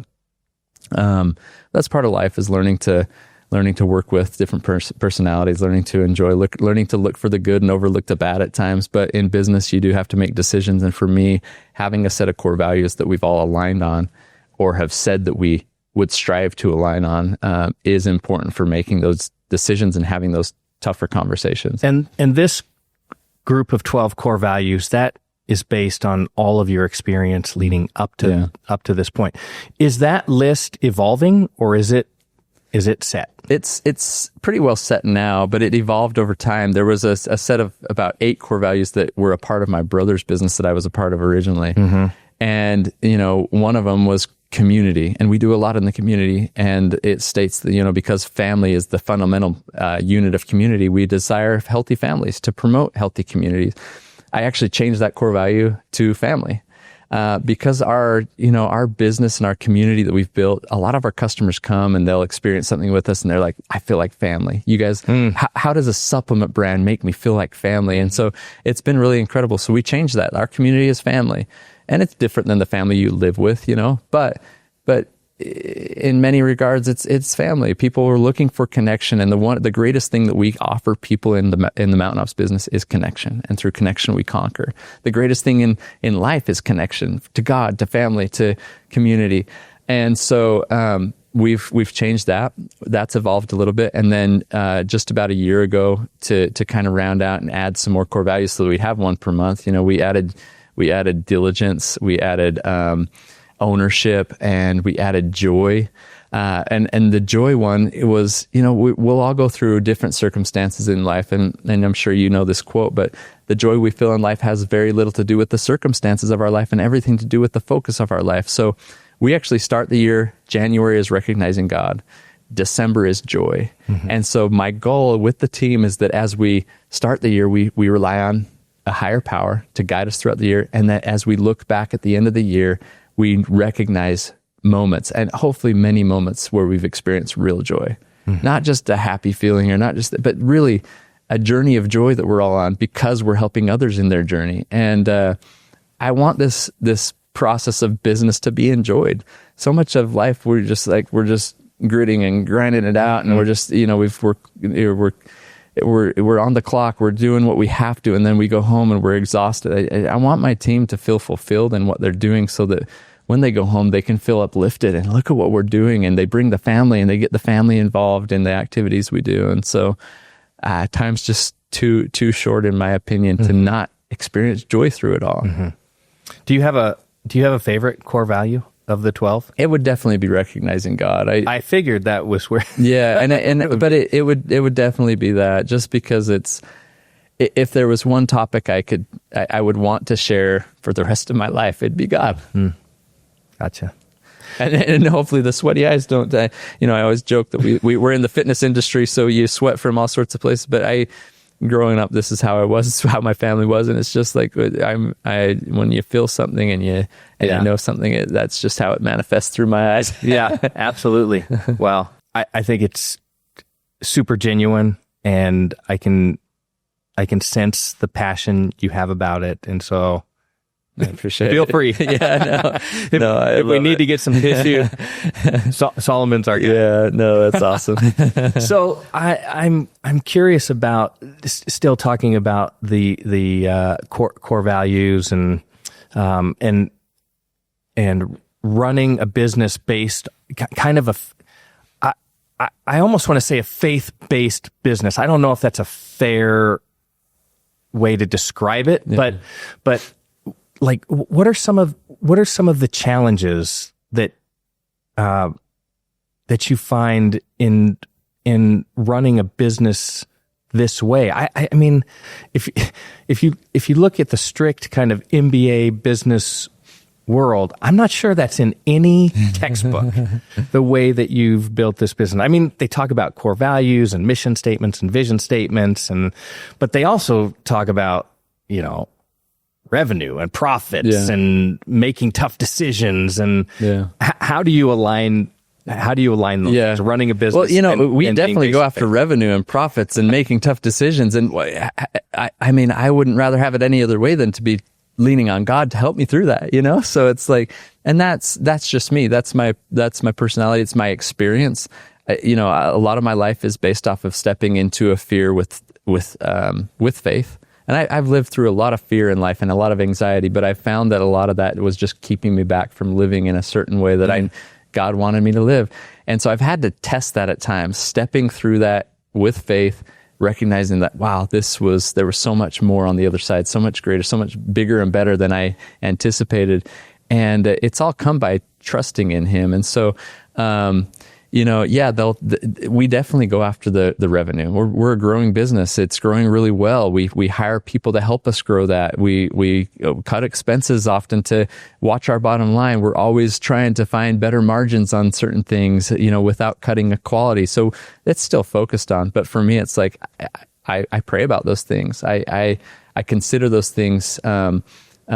that's part of life, is learning to work with different personalities, learning to enjoy, learning to look for the good and overlook the bad at times. But in business, you do have to make decisions. And for me, having a set of core values that we've all aligned on, or have said that we would strive to align on, is important for making those decisions and having those tougher conversations. And this group of 12 core values, that is based on all of your experience leading up to this point. Is that list evolving, or is it set? It's pretty well set now, but it evolved over time. There was a set of about 8 core values that were a part of my brother's business that I was a part of originally. And, one of them was community, and we do a lot in the community. And it states that, because family is the fundamental unit of community, we desire healthy families to promote healthy communities. I actually changed that core value to family. Because our business and our community that we've built, a lot of our customers come and they'll experience something with us and they're like, I feel like family. You guys, how does a supplement brand make me feel like family? And so it's been really incredible. So we changed that. Our community is family, and it's different than the family you live with, but in many regards, it's family. People are looking for connection, and the greatest thing that we offer people in the Mountain Ops business is connection. And through connection, we conquer. The greatest thing in life is connection to God, to family, to community. And so we've changed that. That's evolved a little bit, and then just about a year ago, to kind of round out and add some more core values, so that we'd have one per month. We added diligence, we added ownership, and we added joy. And the joy one, it was, we'll all go through different circumstances in life. And I'm sure you know this quote, but the joy we feel in life has very little to do with the circumstances of our life and everything to do with the focus of our life. So we actually start the year, January is recognizing God. December is joy. And so my goal with the team is that as we start the year, we rely on a higher power to guide us throughout the year. And that as we look back at the end of the year, we recognize moments, and hopefully many moments, where we've experienced real joy. Not just a happy feeling, but really a journey of joy that we're all on because we're helping others in their journey. And I want this process of business to be enjoyed. So much of life, we're just gritting and grinding it out, and we're just, we're on the clock, we're doing what we have to, and then we go home and we're exhausted. I want my team to feel fulfilled in what they're doing, so that when they go home, they can feel uplifted and look at what we're doing, and they bring the family and they get the family involved in the activities we do. And so time's just too short, in my opinion, to not experience joy through it all. Do you have a favorite core value of the 12? It would definitely be recognizing God. I figured that was where. Yeah, but it would definitely be that, just because if there was one topic I would want to share for the rest of my life, it'd be God. Gotcha. And hopefully the sweaty eyes don't. I always joke that we're in the fitness industry, so you sweat from all sorts of places. But growing up, this is how I was. This is how my family was, and it's just like when you feel something and you know something, that's just how it manifests through my eyes. Yeah, absolutely. Well, I think it's super genuine, and I can sense the passion you have about it, and so. I appreciate Feel it. free. If we need to get some tissue, Solomon's our guy. Yeah, no, that's awesome. So I'm curious about, still talking about the core values and running a business based kind of I almost want to say a faith-based business. I don't know if that's a fair way to describe it, but like, what are some of the challenges that you find in running a business this way? I mean, if you look at the strict kind of MBA business world, I'm not sure that's in any textbook, the way that you've built this business. I mean, they talk about core values and mission statements and vision statements, but they also talk about, revenue and profits and making tough decisions. And how do you align those? Running a business. Well, we definitely go after revenue and profits and making tough decisions. And I mean, I wouldn't rather have it any other way than to be leaning on God to help me through that, So it's like, and that's just me. That's my personality. It's my experience. A lot of my life is based off of stepping into a fear with faith. And I've lived through a lot of fear in life and a lot of anxiety, but I found that a lot of that was just keeping me back from living in a certain way that God wanted me to live. And so I've had to test that at times, stepping through that with faith, recognizing that, wow, there was so much more on the other side, so much greater, so much bigger and better than I anticipated. And it's all come by trusting in him. And so, we definitely go after the revenue. We're a growing business. It's growing really well. We hire people to help us grow that. We cut expenses often to watch our bottom line. We're always trying to find better margins on certain things, without cutting quality. So it's still focused on. But for me, it's like I pray about those things. I consider those things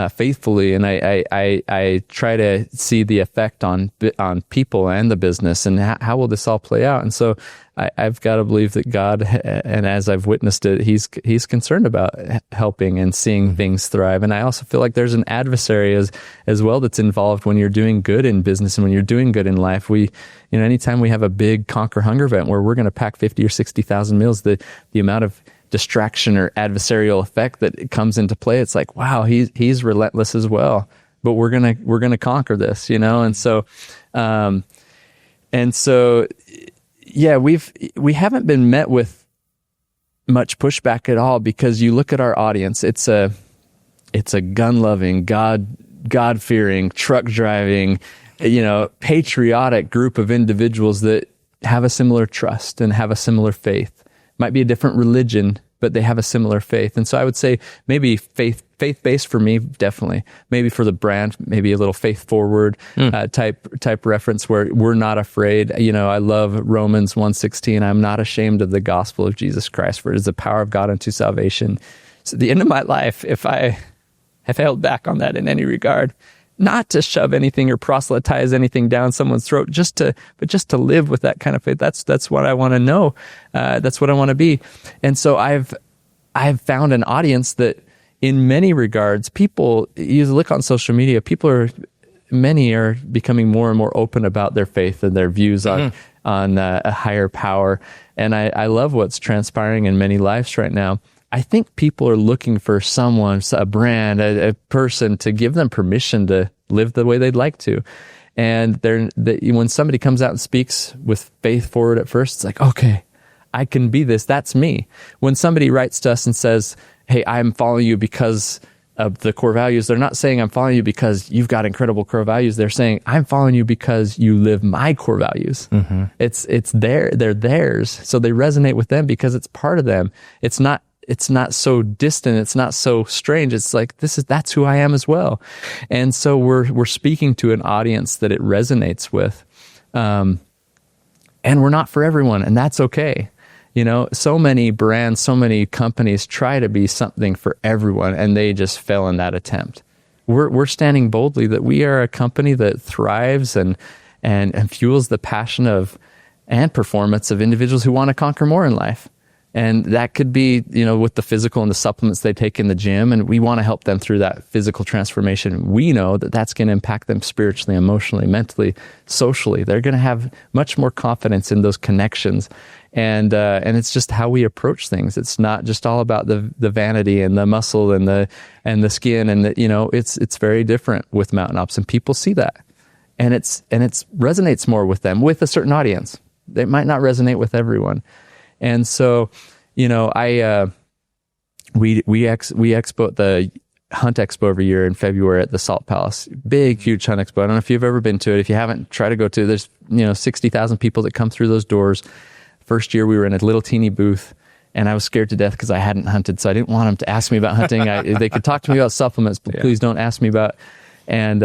faithfully, and I try to see the effect on people and the business, and how will this all play out. And so I've got to believe that God, and as I've witnessed it, He's concerned about helping and seeing things thrive. And I also feel like there's an adversary as well that's involved when you're doing good in business and when you're doing good in life. Anytime we have a big Conquer Hunger event where we're going to pack 50 or 60,000 meals, the amount of distraction or adversarial effect that comes into play, it's like, wow, he's relentless as well, but we're gonna conquer this, and so we haven't been met with much pushback at all, because you look at our audience, it's a gun loving, God fearing, truck driving, patriotic group of individuals that have a similar trust and have a similar faith. Might be a different religion, but they have a similar faith. And so I would say maybe faith-based for me, definitely. Maybe for the brand, maybe a little faith forward type reference where we're not afraid. I love Romans 1:16. I'm not ashamed of the gospel of Jesus Christ, for it is the power of God unto salvation. So at the end of my life, if I have held back on that in any regard, not to shove anything or proselytize anything down someone's throat, just to live with that kind of faith. That's what I want to know. That's what I want to be. And so I've found an audience that, in many regards, people, you look on social media, many are becoming more and more open about their faith and their views on a higher power. And I love what's transpiring in many lives right now. I think people are looking for someone, a brand, a person to give them permission to live the way they'd like to. And when somebody comes out and speaks with faith forward at first, it's like, okay, I can be this. That's me. When somebody writes to us and says, hey, I'm following you because of the core values, they're not saying I'm following you because you've got incredible core values. They're saying I'm following you because you live my core values. Mm-hmm. They're theirs. So they resonate with them because it's part of them. It's not so distant. It's not so strange. It's like, that's who I am as well. And so we're speaking to an audience that it resonates with. And we're not for everyone, and that's okay. So many brands, so many companies try to be something for everyone, and they just fail in that attempt. We're standing boldly that we are a company that thrives and fuels the passion and performance of individuals who want to conquer more in life. And that could be, with the physical and the supplements they take in the gym, and we want to help them through that physical transformation. We know that that's going to impact them spiritually, emotionally, mentally, socially. They're going to have much more confidence in those connections. And it's just how we approach things. It's not just all about the vanity and the muscle and the skin, and it's very different with Mountain Ops, and people see that. And it's resonates more with them, with a certain audience. It might not resonate with everyone. And so, we expo at the Hunt Expo every year in February at the Salt Palace. Big, huge Hunt Expo. I don't know if you've ever been to it. If you haven't, try to go to it. There's, 60,000 people that come through those doors. First year we were in a little teeny booth, and I was scared to death because I hadn't hunted. So I didn't want them to ask me about hunting. They could talk to me about supplements, but please don't ask me about. And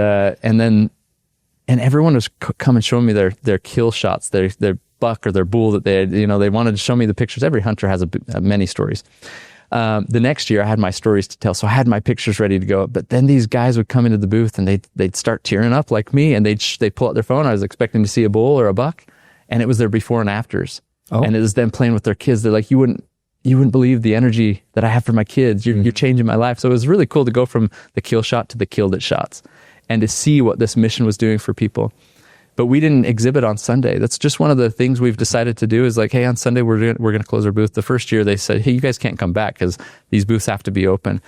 everyone was coming showing me their kill shots, their buck or their bull that they had, they wanted to show me the pictures. Every hunter has many stories. The next year I had my stories to tell, so I had my pictures ready to go. But then these guys would come into the booth and they'd start tearing up like me, and they'd pull out their phone. I was expecting to see a bull or a buck, and it was their before and afters. Oh. And it was them playing with their kids. They're like, you wouldn't believe the energy that I have for my kids. You're changing my life. So it was really cool to go from the kill shot to the killed at shots, and to see what this mission was doing for people. But we didn't exhibit on Sunday. That's just one of the things we've decided to do, is like, hey, on Sunday we're going to close our booth. The first year they said, hey, you guys can't come back because these booths have to be open.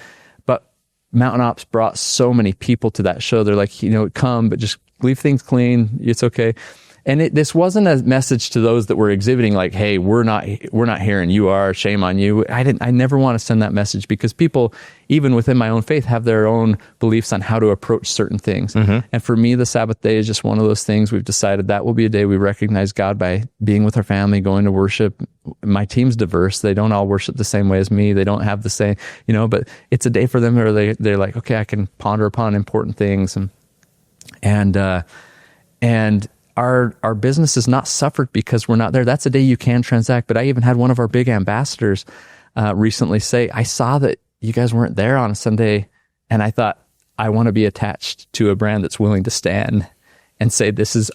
But Mountain Ops brought so many people to that show. They're like, come, but just leave things clean. It's okay. this wasn't a message to those that were exhibiting like, hey, we're not here and you are, shame on you. I never want to send that message, because people, even within my own faith, have their own beliefs on how to approach certain things. And for me, the Sabbath day is just one of those things. We've decided that will be a day we recognize God by being with our family, going to worship. My team's diverse. They don't all worship the same way as me. They don't have the same, but it's a day for them where they're like, okay, I can ponder upon important things. And our business is not suffered because we're not there. That's a day you can transact. But I even had one of our big ambassadors recently say, I saw that you guys weren't there on a Sunday, and I thought, I want to be attached to a brand that's willing to stand and say, this is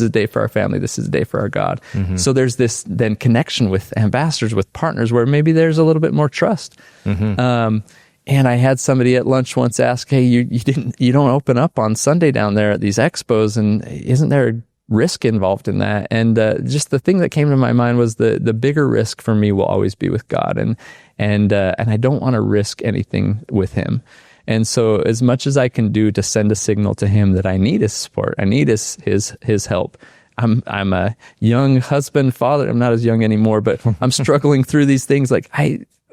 a day for our family. This is a day for our God. So there's this then connection with ambassadors, with partners, where maybe there's a little bit more trust. And I had somebody at lunch once ask, hey, you don't open up on Sunday down there at these expos, and isn't there a risk involved in that? And just the thing that came to my mind was the bigger risk for me will always be with God, and I don't want to risk anything with Him. And so as much as I can do to send a signal to Him that I need His support, I need his help. I'm a young husband, father. I'm not as young anymore, but I'm struggling through these things. Like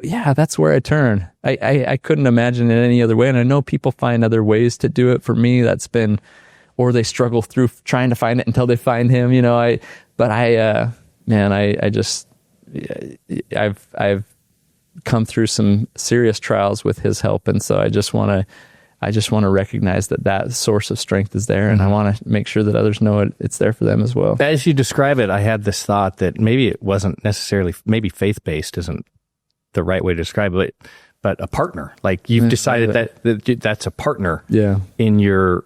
that's where I turn. I couldn't imagine it any other way. And I know people find other ways to do it. For me, that's been, or they struggle through trying to find it until they find Him, I've come through some serious trials with His help. And so I just want to recognize that source of strength is there. And I want to make sure that others know it's there for them as well. As you describe it, I had this thought that maybe it wasn't necessarily, maybe faith-based isn't the right way to describe it, but a partner. Like you've decided that's a partner in your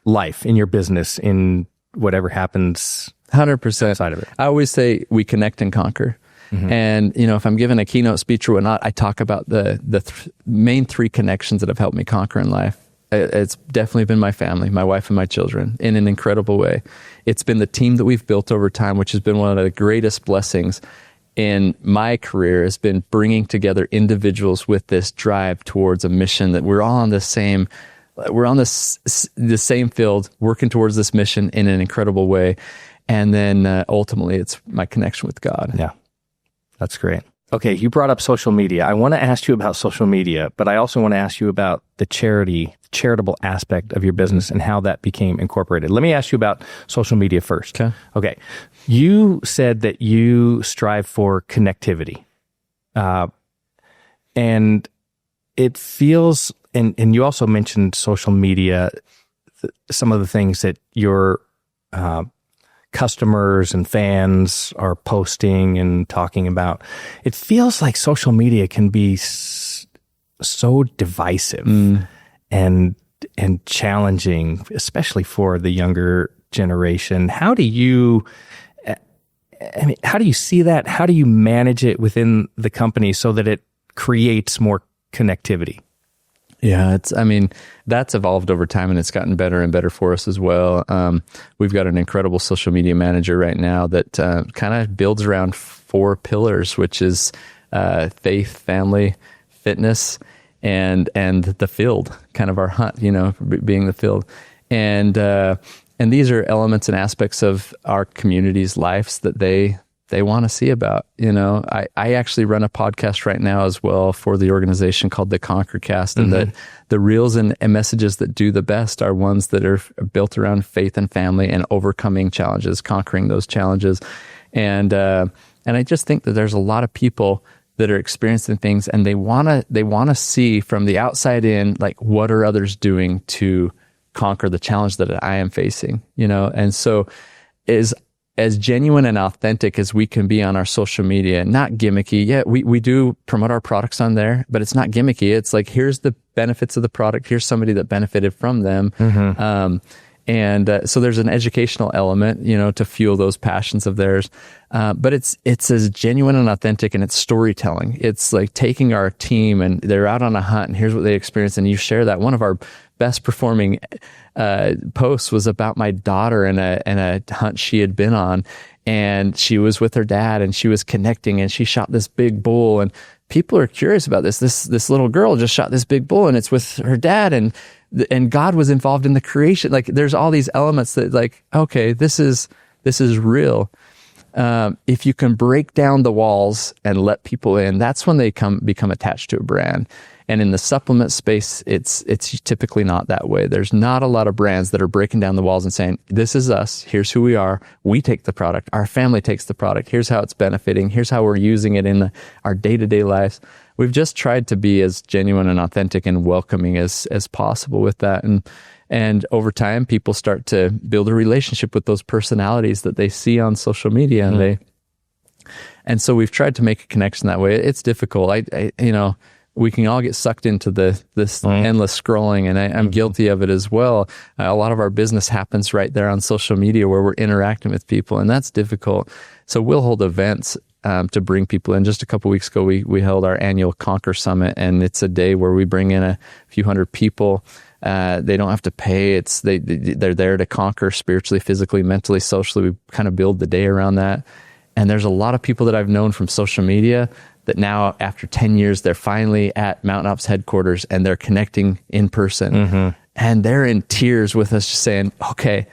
life, in your business, in whatever happens 100% outside of it. I always say we connect and conquer. And, if I'm giving a keynote speech or whatnot, I talk about the main three connections that have helped me conquer in life. It's definitely been my family, my wife and my children, in an incredible way. It's been the team that we've built over time, which has been one of the greatest blessings in my career, has been bringing together individuals with this drive towards a mission that we're all on the same field, working towards this mission in an incredible way. And then ultimately, it's my connection with God. Yeah. That's great. Okay, you brought up social media. I want to ask you about social media, but I also want to ask you about the charitable aspect of your business and how that became incorporated. Let me ask you about social media first. Okay. You said that you strive for connectivity. And it feels, and you also mentioned social media, some of the things that your customers and fans are posting and talking about. It feels like social media can be so divisive and challenging, especially for the younger generation. How do you see that? How do you manage it within the company so that it creates more connectivity? Yeah, that's evolved over time, and it's gotten better and better for us as well. We've got an incredible social media manager right now that kind of builds around 4 pillars, which is faith, family, fitness, and the field, kind of our hunt, being the field. And these are elements and aspects of our community's lives that they want to see about. I actually run a podcast right now as well for the organization called the Conquercast, and that the reels and messages that do the best are ones that are built around faith and family and overcoming challenges, conquering those challenges. And I just think that there's a lot of people that are experiencing things, and they want to see from the outside in, like, what are others doing to conquer the challenge that I am facing, And so as genuine and authentic as we can be on our social media, not gimmicky. Yeah, we do promote our products on there, but it's not gimmicky. It's like, here's the benefits of the product. Here's somebody that benefited from them. So there's an educational element, to fuel those passions of theirs. But it's as genuine and authentic, and it's storytelling. It's like taking our team, and they're out on a hunt, and here's what they experienced, and you share that. One of our best performing posts was about my daughter and a hunt she had been on, and she was with her dad, and she was connecting, and she shot this big bull, and people are curious about this. This little girl just shot this big bull, and it's with her dad, and God was involved in the creation. Like, there's all these elements that, like, okay, this is real. If you can break down the walls and let people in, that's when they become attached to a brand. And in the supplement space, it's typically not that way. There's not a lot of brands that are breaking down the walls and saying, this is us, here's who we are, we take the product, our family takes the product, here's how it's benefiting, here's how we're using it in our day-to-day lives. We've just tried to be as genuine and authentic and welcoming as possible with that. And over time, people start to build a relationship with those personalities that they see on social media, and so we've tried to make a connection that way. It's difficult. We can all get sucked into this endless scrolling, and I'm guilty of it as well. A lot of our business happens right there on social media where we're interacting with people, and that's difficult. So we'll hold events to bring people in. Just a couple weeks ago, we held our annual Conquer Summit, and it's a day where we bring in a few hundred people. They don't have to pay. They're there to conquer spiritually, physically, mentally, socially. We kind of build the day around that. And there's a lot of people that I've known from social media that now, after 10 years, they're finally at Mountain Ops headquarters and they're connecting in person. And they're in tears with us, just saying, okay,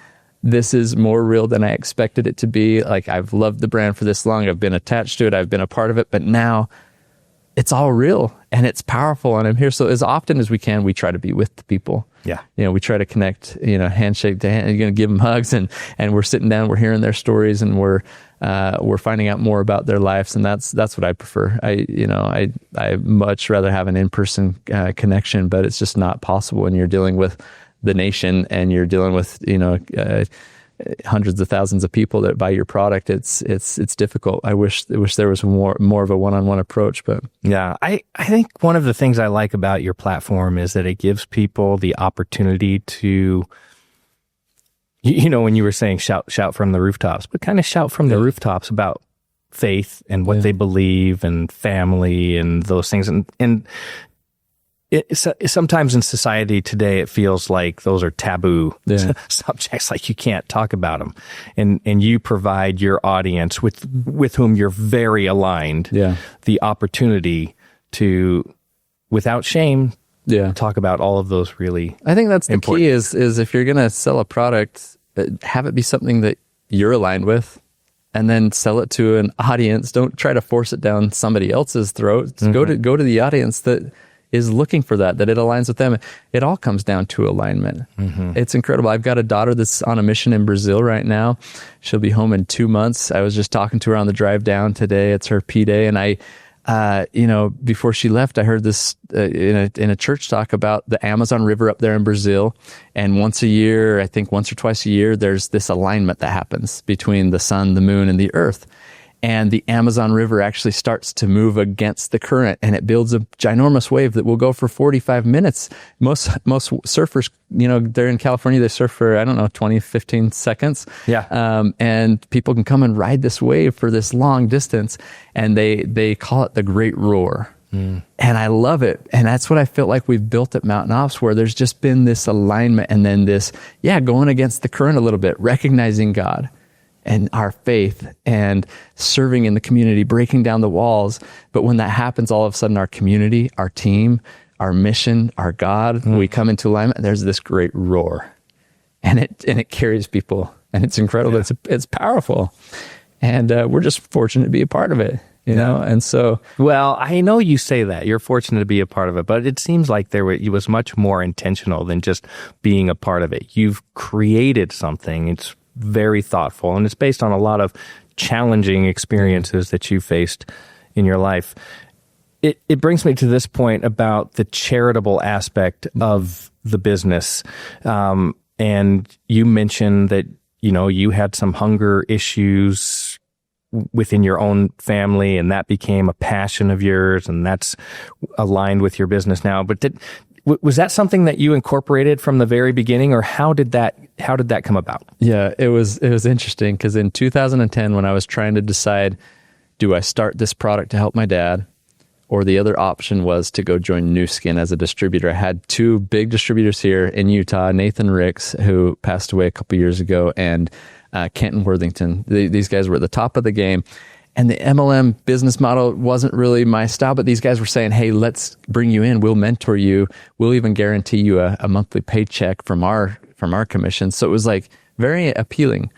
this is more real than I expected it to be. Like, I've loved the brand for this long. I've been attached to it. I've been a part of it. But now it's all real and it's powerful, and I'm here. So as often as we can, we try to be with the people. Yeah. We try to connect, handshake to hand. You're going to give them hugs, and we're sitting down, we're hearing their stories, and we're finding out more about their lives. And that's what I prefer. I much rather have an in-person connection, but it's just not possible when you're dealing with the nation and you're dealing with, hundreds of thousands of people that buy your product. It's difficult. I wish there was more of a one-on-one approach, but yeah, I think one of the things I like about your platform is that it gives people the opportunity to, when you were saying shout from the rooftops, but kind of shout from the rooftops about faith and what they believe and family and those things. And sometimes in society today, it feels like those are taboo subjects, like you can't talk about them. And you provide your audience with whom you're very aligned, the opportunity to, without shame, talk about all of those really I think that's the important. key is if you're going to sell a product, have it be something that you're aligned with, and then sell it to an audience. Don't try to force it down somebody else's throat. Go to the audience that is looking for that it aligns with them. It all comes down to alignment. It's incredible. I've got a daughter that's on a mission in Brazil right now. She'll be home in 2 months. I was just talking to her on the drive down today. It's her P day. And I, before she left, I heard this in a church talk about the Amazon River up there in Brazil. And once a year, I think once or twice a year, there's this alignment that happens between the sun, the moon, and the earth. And the Amazon River actually starts to move against the current, and it builds a ginormous wave that will go for 45 minutes. Most surfers, they're in California, they surf for, 20, 15 seconds. And people can come and ride this wave for this long distance, and they call it the Great Roar. And I love it. And that's what I felt like we've built at Mountain Ops, where there's just been this alignment and then this, going against the current a little bit, recognizing God and our faith and serving in the community, breaking down the walls. But when that happens, all of a sudden our community, our team, our mission, our God, we come into alignment, and there's this great roar. And it carries people, and it's incredible. It's powerful. And we're just fortunate to be a part of it, know? And so... Well, I know you say that. You're fortunate to be a part of it, but it seems like it was much more intentional than just being a part of it. You've created something. It's very thoughtful, and it's based on a lot of challenging experiences that you faced in your life. It brings me to this point about the charitable aspect of the business. And you mentioned that, you had some hunger issues within your own family, and that became a passion of yours, and that's aligned with your business now. But was that something that you incorporated from the very beginning, or how did that come about? Yeah, it was interesting, because in 2010, when I was trying to decide, do I start this product to help my dad, or the other option was to go join Nu Skin as a distributor. I had two big distributors here in Utah, Nathan Ricks, who passed away a couple years ago, and Kenton Worthington. These guys were at the top of the game. And the MLM business model wasn't really my style, but these guys were saying, hey, let's bring you in. We'll mentor you. We'll even guarantee you a monthly paycheck from our commission. So it was like very appealing.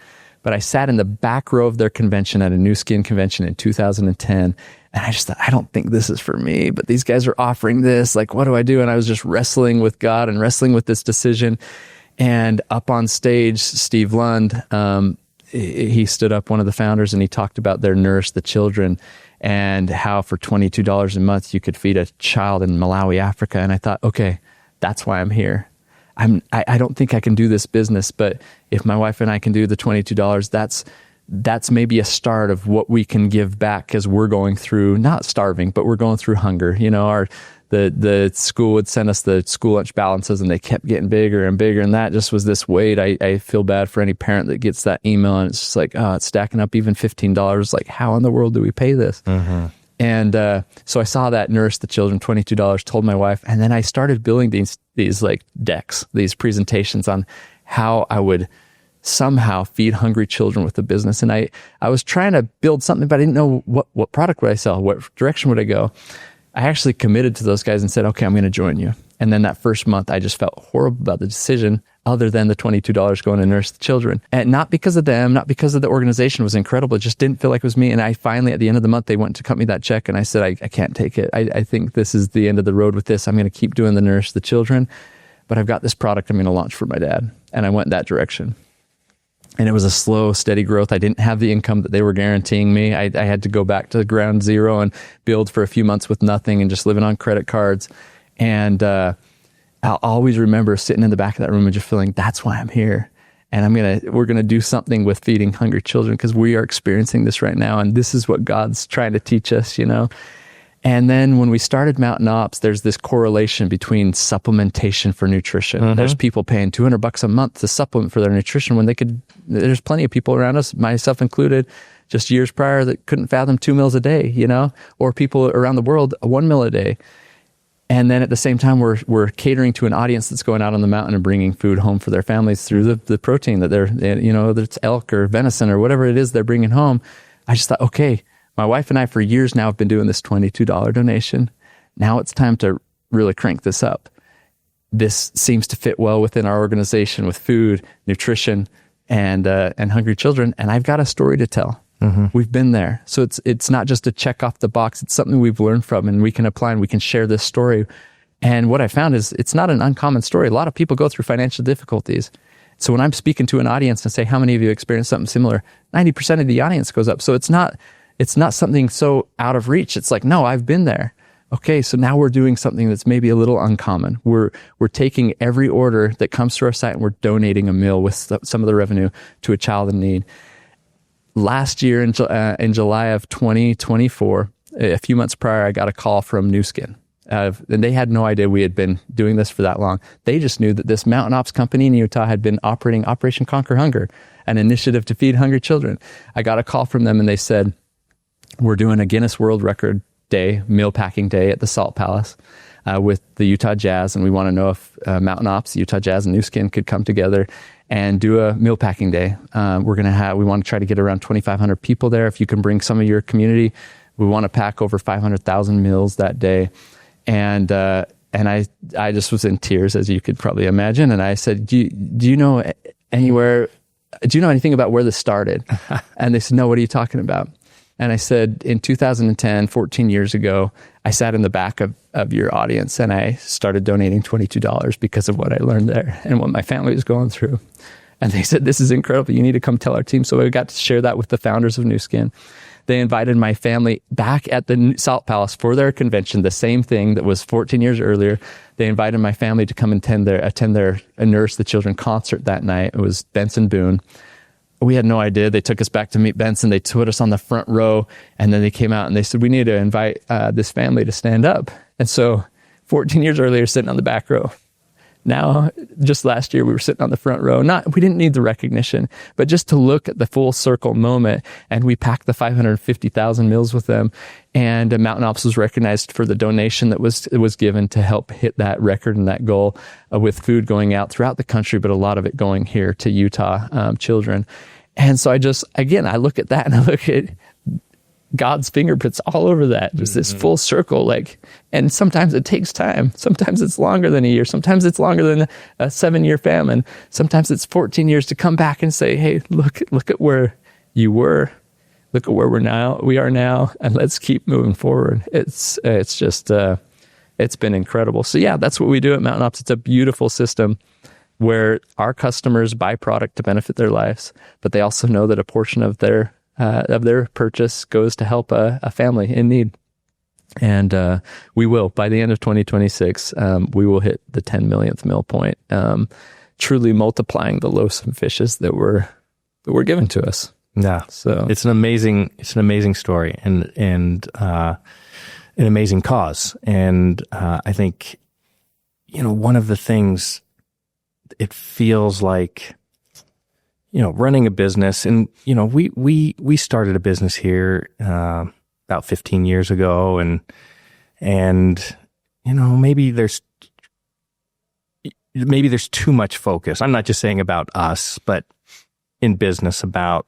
But I sat in the back row of their convention at a New Skin convention in 2010. And I just thought, I don't think this is for me, but these guys are offering this. Like, what do I do? And I was just wrestling with God and wrestling with this decision. And up on stage, Steve Lund, he stood up, one of the founders, and he talked about their Nourish the Children and how for $22 a month you could feed a child in Malawi, Africa. And I thought, okay, that's why I'm here. I don't think I can do this business, but if my wife and I can do the $22, that's maybe a start of what we can give back, because we're going through, not starving, but we're going through hunger. You know, the school would send us the school lunch balances, and they kept getting bigger and bigger. And that just was this weight. I feel bad for any parent that gets that email and it's just like, oh, it's stacking up even $15. Like, how in the world do we pay this? Mm-hmm. And so I saw that Nourish the Children, $22, told my wife, and then I started building these like decks, these presentations on how I would somehow feed hungry children with the business. And I was trying to build something, but I didn't know what product would I sell, what direction would I go. I actually committed to those guys and said, okay, I'm going to join you. And then that first month, I just felt horrible about the decision, other than the $22 going to Nourish the Children. And not because of them, not because of the organization was incredible. It just didn't feel like it was me. And I finally, at the end of the month, they went to cut me that check. And I said, I can't take it. I think this is the end of the road with this. I'm going to keep doing the Nourish the Children, but I've got this product I'm going to launch for my dad. And I went that direction. And it was a slow, steady growth. I didn't have the income that they were guaranteeing me. I had to go back to ground zero and build for a few months with nothing and just living on credit cards. And I'll always remember sitting in the back of that room and just feeling, that's why I'm here. And we're going to do something with feeding hungry children, because we are experiencing this right now. And this is what God's trying to teach us, you know? And then when we started Mountain Ops, there's this correlation between supplementation for nutrition. Mm-hmm. There's people paying $200 a month to supplement for their nutrition when there's plenty of people around us, myself included, just years prior, that couldn't fathom 2 meals a day, you know, or people around the world, 1 meal a day. And then at the same time, we're catering to an audience that's going out on the mountain and bringing food home for their families through the protein that you know, whether it's elk or venison or whatever it is they're bringing home. I just thought, okay, my wife and I for years now have been doing this $22 donation. Now it's time to really crank this up. This seems to fit well within our organization with food, nutrition, and hungry children. And I've got a story to tell. Mm-hmm. We've been there. So it's not just a check off the box. It's something we've learned from, and we can apply, and we can share this story. And what I found is it's not an uncommon story. A lot of people go through financial difficulties. So when I'm speaking to an audience and say, how many of you experienced something similar? 90% of the audience goes up. So it's not something so out of reach. It's like, no, I've been there. Okay, so now we're doing something that's maybe a little uncommon. We're taking every order that comes to our site and we're donating a meal with some of the revenue to a child in need. Last year in July of 2024, a few months prior, I got a call from New Skin. And they had no idea we had been doing this for that long. They just knew that this Mountain Ops company in Utah had been operating Operation Conquer Hunger, an initiative to feed hungry children. I got a call from them and they said, we're doing a Guinness World Record day, meal packing day at the Salt Palace with the Utah Jazz. And we want to know if Mountain Ops, Utah Jazz, and New Skin could come together and do a meal packing day. We want to try to get around 2,500 people there. If you can bring some of your community, we want to pack over 500,000 meals that day. And I just was in tears, as you could probably imagine. And I said, do you know anything about where this started? And they said, no, what are you talking about? And I said, in 2010, 14 years ago, I sat in the back of your audience and I started donating $22 because of what I learned there and what my family was going through. And they said, this is incredible. You need to come tell our team. So I got to share that with the founders of New Skin. They invited my family back at the Salt Palace for their convention, the same thing that was 14 years earlier. They invited my family to come attend their Nourish the Children concert that night. It was Benson Boone. We had no idea. They took us back to meet Benson. They put us on the front row, and then they came out and they said, we need to invite this family to stand up. And so 14 years earlier, sitting on the back row. Now, just last year, we were sitting on the front row. We didn't need the recognition, but just to look at the full circle moment. And we packed the 550,000 meals with them. And Mountain Ops was recognized for the donation that was given to help hit that record and that goal with food going out throughout the country, but a lot of it going here to Utah children. And so I look at that and I look at God's fingerprints all over that, just this full circle. Like, and sometimes it takes time. Sometimes it's longer than a year. Sometimes it's longer than a 7-year famine. Sometimes it's 14 years to come back and say, hey, look at where you were. Look at where we are now, and let's keep moving forward. It's just, it's been incredible. So yeah, that's what we do at Mountain Ops. It's a beautiful system where our customers buy product to benefit their lives, but they also know that a portion of their purchase goes to help a family in need. And we will, by the end of 2026, we will hit the 10 millionth meal point, truly multiplying the loaves and fishes that were given to us. Yeah. So it's an amazing story and an amazing cause. And I think, one of the things, it feels like, running a business, and, we started a business here about 15 years ago, and maybe there's too much focus. I'm not just saying about us, but in business about,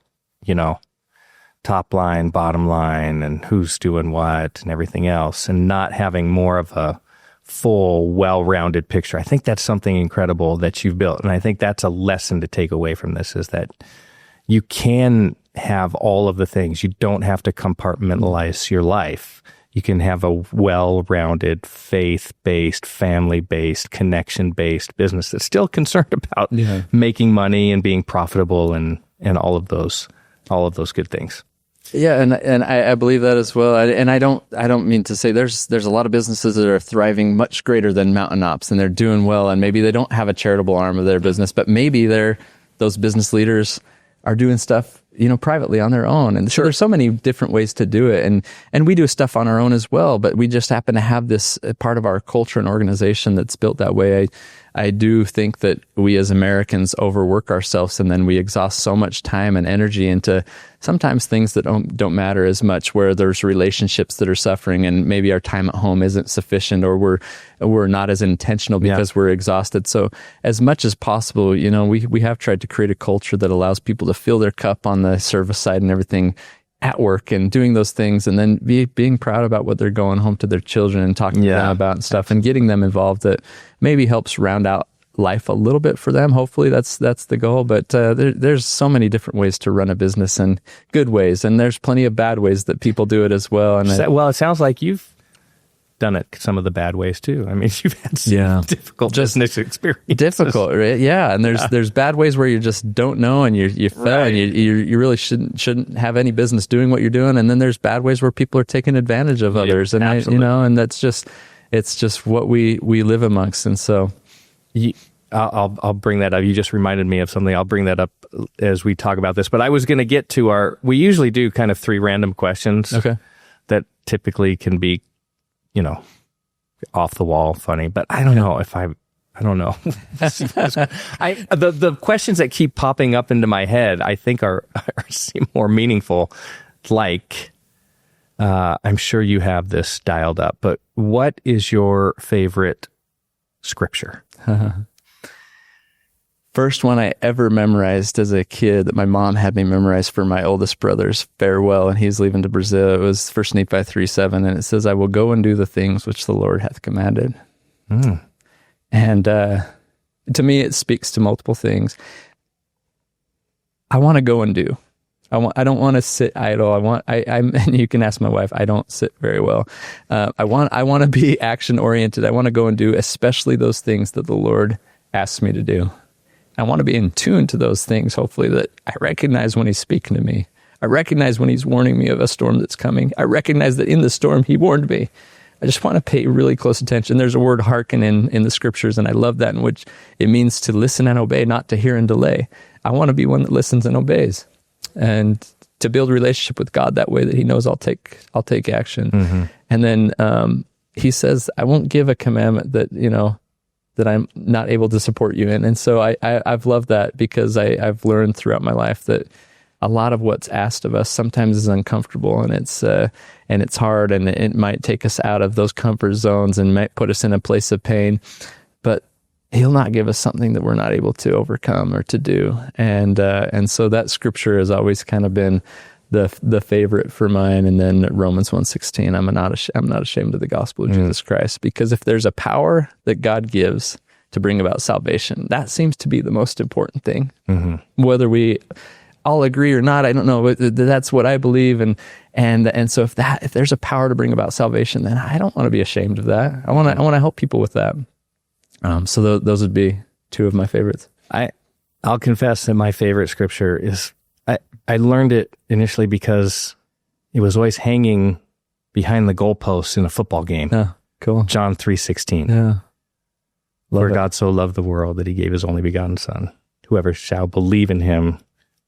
top line, bottom line, and who's doing what and everything else, and not having more of a full, well-rounded picture. I think that's something incredible that you've built. And I think that's a lesson to take away from this, is that you can have all of the things. You don't have to compartmentalize your life. You can have a well-rounded, faith-based, family-based, connection-based business that's still concerned about making money and being profitable and all of those good things. Yeah, and I believe that as well. And I don't mean to say there's a lot of businesses that are thriving much greater than Mountain Ops, and they're doing well, and maybe they don't have a charitable arm of their business, but maybe those business leaders are doing stuff, privately on their own. And there's so many different ways to do it. And we do stuff on our own as well, but we just happen to have this part of our culture and organization that's built that way. I do think that we as Americans overwork ourselves, and then we exhaust so much time and energy into sometimes things that don't matter as much, where there's relationships that are suffering, and maybe our time at home isn't sufficient, or we're not as intentional because we're exhausted. So as much as possible, we have tried to create a culture that allows people to fill their cup on the service side and everything at work, and doing those things, and then being proud about what they're going home to their children and talking to them about and stuff, and getting them involved. That maybe helps round out life a little bit for them. Hopefully that's the goal. But there's so many different ways to run a business, and good ways, and there's plenty of bad ways that people do it as well. And it sounds like you've done it some of the bad ways too. I mean, you've had some difficult business experience. Difficult, right? Yeah, and there's bad ways where you just don't know, and you fell, and you really shouldn't have any business doing what you're doing. And then there's bad ways where people are taking advantage of others, and and it's just what we live amongst. And so, I'll bring that up. You just reminded me of something. I'll bring that up as we talk about this. But I was going to get to we usually do kind of 3 random questions. Okay. That typically can be, off the wall, funny, but I don't know if I don't know. The questions that keep popping up into my head, I think seem more meaningful. Like, I'm sure you have this dialed up, but what is your favorite scripture? First one I ever memorized as a kid that my mom had me memorize for my oldest brother's farewell, and he's leaving to Brazil. It was 1 Nephi 3:7, and it says, "I will go and do the things which the Lord hath commanded." And to me, it speaks to multiple things. I want to go and do. I don't want to sit idle. And you can ask my wife, I don't sit very well. I want to be action oriented. I want to go and do, especially those things that the Lord asks me to do. I want to be in tune to those things, hopefully, that I recognize when he's speaking to me. I recognize when he's warning me of a storm that's coming. I recognize that in the storm, he warned me. I just want to pay really close attention. There's a word hearken in the scriptures, and I love that, in which it means to listen and obey, not to hear and delay. I want to be one that listens and obeys, and to build a relationship with God that way that he knows I'll take action. Mm-hmm. And then he says, I won't give a commandment that, that I'm not able to support you in. And so I've loved that, because I've learned throughout my life that a lot of what's asked of us sometimes is uncomfortable, and it's hard, and it might take us out of those comfort zones and might put us in a place of pain, but he'll not give us something that we're not able to overcome or to do. And so that scripture has always kind of been the favorite for mine. And then Romans 1:16, I'm not ashamed of the gospel of Jesus Christ, because if there's a power that God gives to bring about salvation, that seems to be the most important thing. Whether we all agree or not, I don't know, but that's what I believe. And so if there's a power to bring about salvation, then I don't want to be ashamed of that. I want to help people with that. So those would be two of my favorites. I'll confess that my favorite scripture is, I learned it initially because it was always hanging behind the goalposts in a football game. Oh, cool. John 3:16. Yeah. For God so loved the world that he gave his only begotten son. Whoever shall believe in him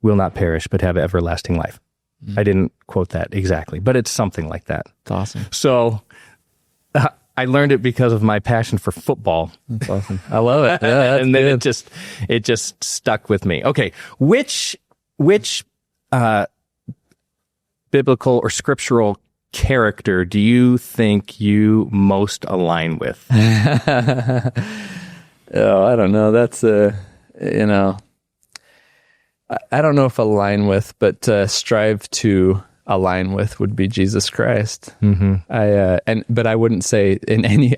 will not perish, but have everlasting life. I didn't quote that exactly, but it's something like that. It's awesome. So I learned it because of my passion for football. That's awesome. I love it. Yeah, and then it just stuck with me. Okay. Which biblical or scriptural character do you think you most align with? Oh, I don't know. That's I don't know if align with, but strive to align with would be Jesus Christ. But I wouldn't say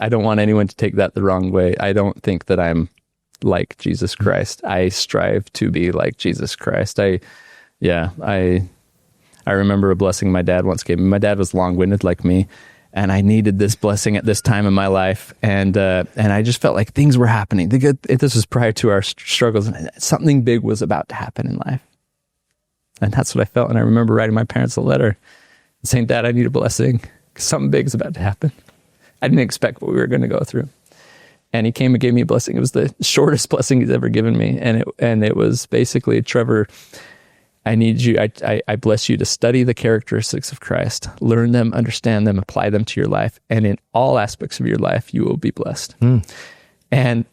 I don't want anyone to take that the wrong way. I don't think that I'm like Jesus Christ. I strive to be like Jesus Christ. I remember a blessing my dad once gave me. My dad was long-winded like me, and I needed this blessing at this time in my life. And I just felt like things were happening. This was prior to our struggles, and something big was about to happen in life. And that's what I felt. And I remember writing my parents a letter saying, Dad, I need a blessing. Something big is about to happen. I didn't expect what we were going to go through. And he came and gave me a blessing. It was the shortest blessing he's ever given me. And it was basically, Trevor, I need you, I bless you to study the characteristics of Christ, learn them, understand them, apply them to your life. And in all aspects of your life, you will be blessed. And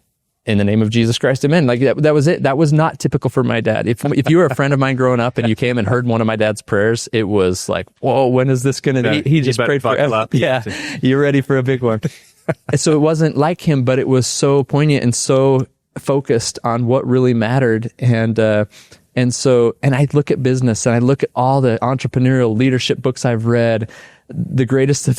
in the name of Jesus Christ, amen. Like that was it. That was not typical for my dad. If you were a friend of mine growing up and you came and heard one of my dad's prayers, it was like, whoa, when is this going to be? He just prayed for, yeah, you're ready for a big one. So it wasn't like him, but it was so poignant and so focused on what really mattered. And I look at business and I look at all the entrepreneurial leadership books I've read. The greatest of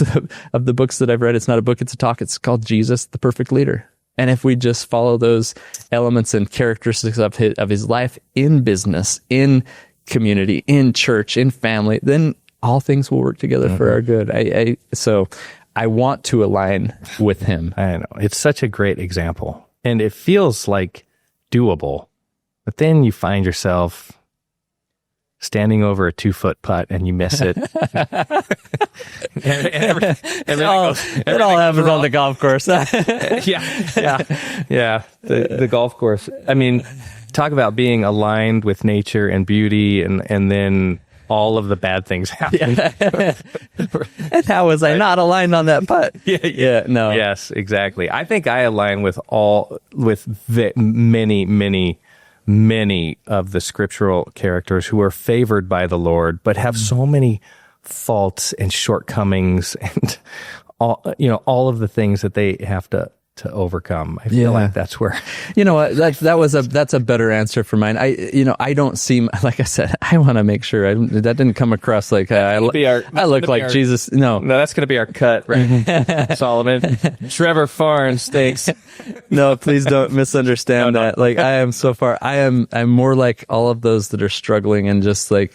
the books that I've read, it's not a book, it's a talk. It's called Jesus, the Perfect Leader. And if we just follow those elements and characteristics of his life in business, in community, in church, in family, then all things will work together for our good. So I want to align with him. I know. It's such a great example. And it feels like doable. But then you find yourself standing over a 2-foot putt and you miss it. It all happens on the golf course. Yeah. The golf course. I mean, talk about being aligned with nature and beauty, and then all of the bad things happen. Yeah. And how was I not aligned on that putt? No. Yes, exactly. I think I align with many of the scriptural characters who are favored by the Lord, but have so many faults and shortcomings and all of the things that they have to overcome. I feel like that's where, you know what, that's a better answer for mine. I don't seem, like I said, I want to make sure that didn't come across like I look like Jesus. No, that's going to be our cut, right? Solomon, Trevor Farnes, thanks. No, please don't misunderstand that. Like I am so far, I'm more like all of those that are struggling and just like,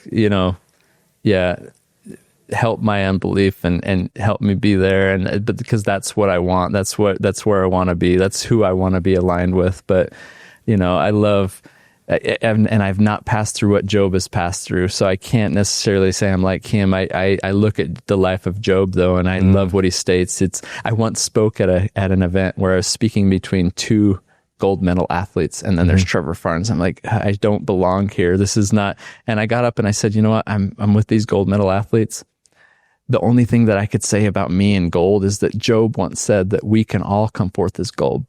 help my unbelief and help me be there. But because that's what I want. That's where I want to be. That's who I want to be aligned with. But, I love, and I've not passed through what Job has passed through. So I can't necessarily say I'm like him. I look at the life of Job though, and I love what he states. I once spoke at an event where I was speaking between two gold medal athletes, and then there's Trevor Farnes. I'm like, I don't belong here. This is not. And I got up and I said, you know what? I'm with these gold medal athletes. The only thing that I could say about me and gold is that Job once said that we can all come forth as gold,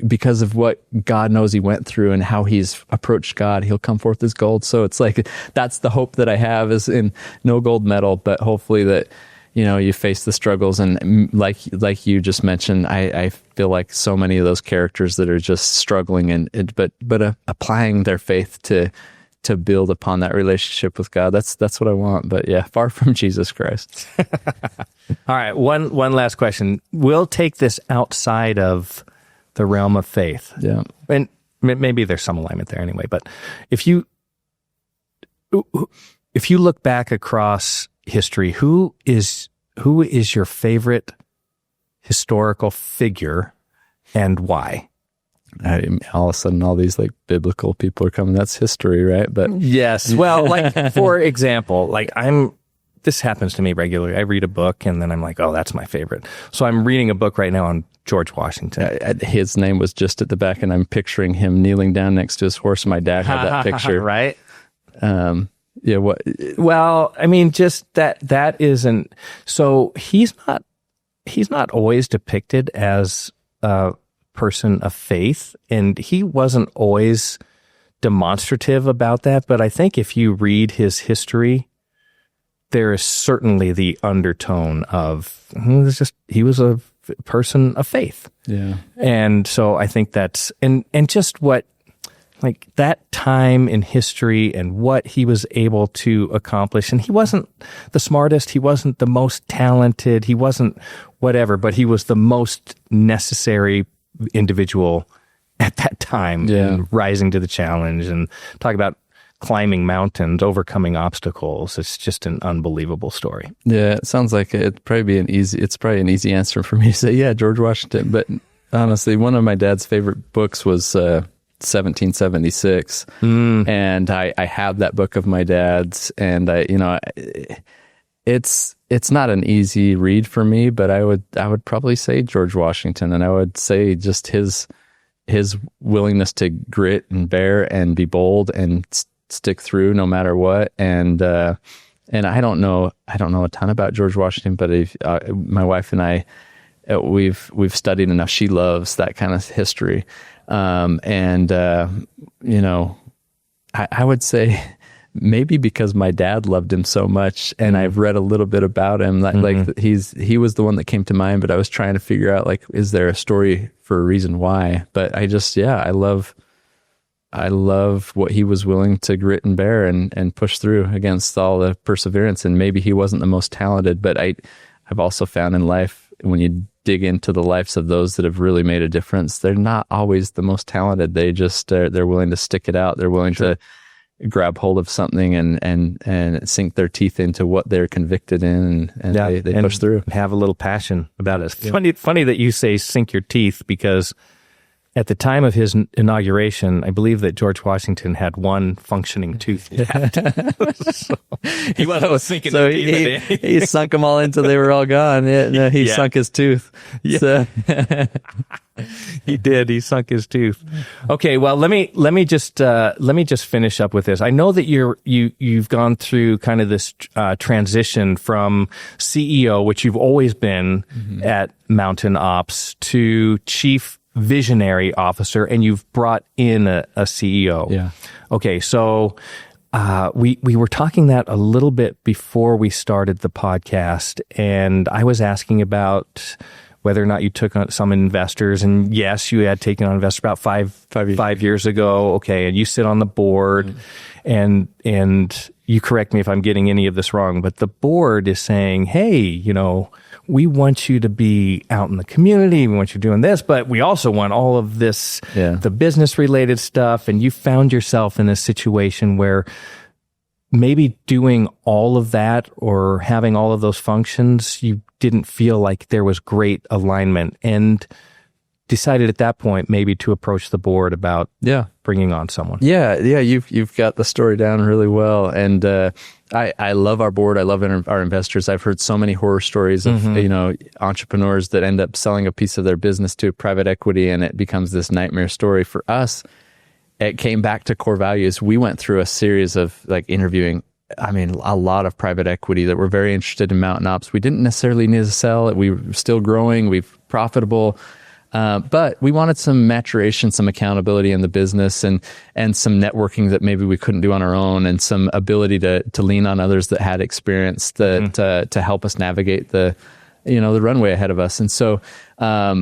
because of what God knows he went through and how he's approached God, he'll come forth as gold. So it's like, that's the hope that I have, is in no gold medal, but hopefully that, you face the struggles. And like you just mentioned, I feel like so many of those characters that are just struggling but applying their faith to to build upon that relationship with God. That's what I want. But yeah, far from Jesus Christ. All right. One last question. We'll take this outside of the realm of faith. Yeah. And maybe there's some alignment there anyway. But if you look back across history, who is your favorite historical figure and why? All of a sudden, all these like biblical people are coming. That's history, right? But yes. Well, like for example, like this happens to me regularly. I read a book and then I'm like, oh, that's my favorite. So I'm reading a book right now on George Washington. His name was just at the back, and I'm picturing him kneeling down next to his horse. My dad had that picture, right? Yeah. What? Well, I mean, just that isn't. So he's not always depicted as a person of faith, and he wasn't always demonstrative about that. But I think if you read his history, there is certainly the undertone of he was a person of faith. Yeah. And so I think that's and just what like that time in history and what he was able to accomplish. And he wasn't the smartest, he wasn't the most talented, he wasn't whatever, but he was the most necessary individual at that time, and rising to the challenge, and talk about climbing mountains, overcoming obstacles. It's just an unbelievable story. Yeah, it sounds like it's probably an easy answer for me to say, yeah, George Washington. But honestly, one of my dad's favorite books was 1776, and I have that book of my dad's, and it's not an easy read for me, but I would probably say George Washington, and I would say just his willingness to grit and bear and be bold and stick through no matter what. And I don't know a ton about George Washington, but my wife and I, we've studied enough. She loves that kind of history. I would say maybe because my dad loved him so much, and I've read a little bit about him, like he was the one that came to mind, but I was trying to figure out, like, is there a story for a reason why? But I love what he was willing to grit and bear and push through against all the perseverance. And maybe he wasn't the most talented, but I've also found in life, when you dig into the lives of those that have really made a difference, they're not always the most talented. They just, they're willing to stick it out. They're willing to grab hold of something and sink their teeth into what they're convicted in, and they push through. Have a little passion about it. It's funny that you say sink your teeth, because at the time of his inauguration, I believe that George Washington had one functioning tooth left. So he wasn't sinking his teeth. He sunk them all until they were all gone. He sunk his tooth. Yeah. So. He did. He sunk his tooth. Okay. Well, let me just finish up with this. I know that you've gone through kind of this transition from CEO, which you've always been at MTN OPS, to Chief Visionary Officer, and you've brought in a CEO. Yeah. Okay. So we were talking that a little bit before we started the podcast, and I was asking about whether or not you took on some investors, and yes, you had taken on investors about five years ago. Okay. And you sit on the board, and you correct me if I'm getting any of this wrong, but the board is saying, hey, we want you to be out in the community. We want you doing this, but we also want all of this, the business related stuff. And you found yourself in a situation where maybe doing all of that or having all of those functions, you didn't feel like there was great alignment, and decided at that point maybe to approach the board about bringing on someone. Yeah. You've got the story down really well. And I love our board. I love our investors. I've heard so many horror stories of entrepreneurs that end up selling a piece of their business to private equity, and it becomes this nightmare story. For us, it came back to core values. We went through a series of interviewing, a lot of private equity that were very interested in MTN OPS. We didn't necessarily need to sell it. We were still growing. We're profitable. But we wanted some maturation, some accountability in the business, and some networking that maybe we couldn't do on our own, and some ability to lean on others that had experience to help us navigate the the runway ahead of us. And so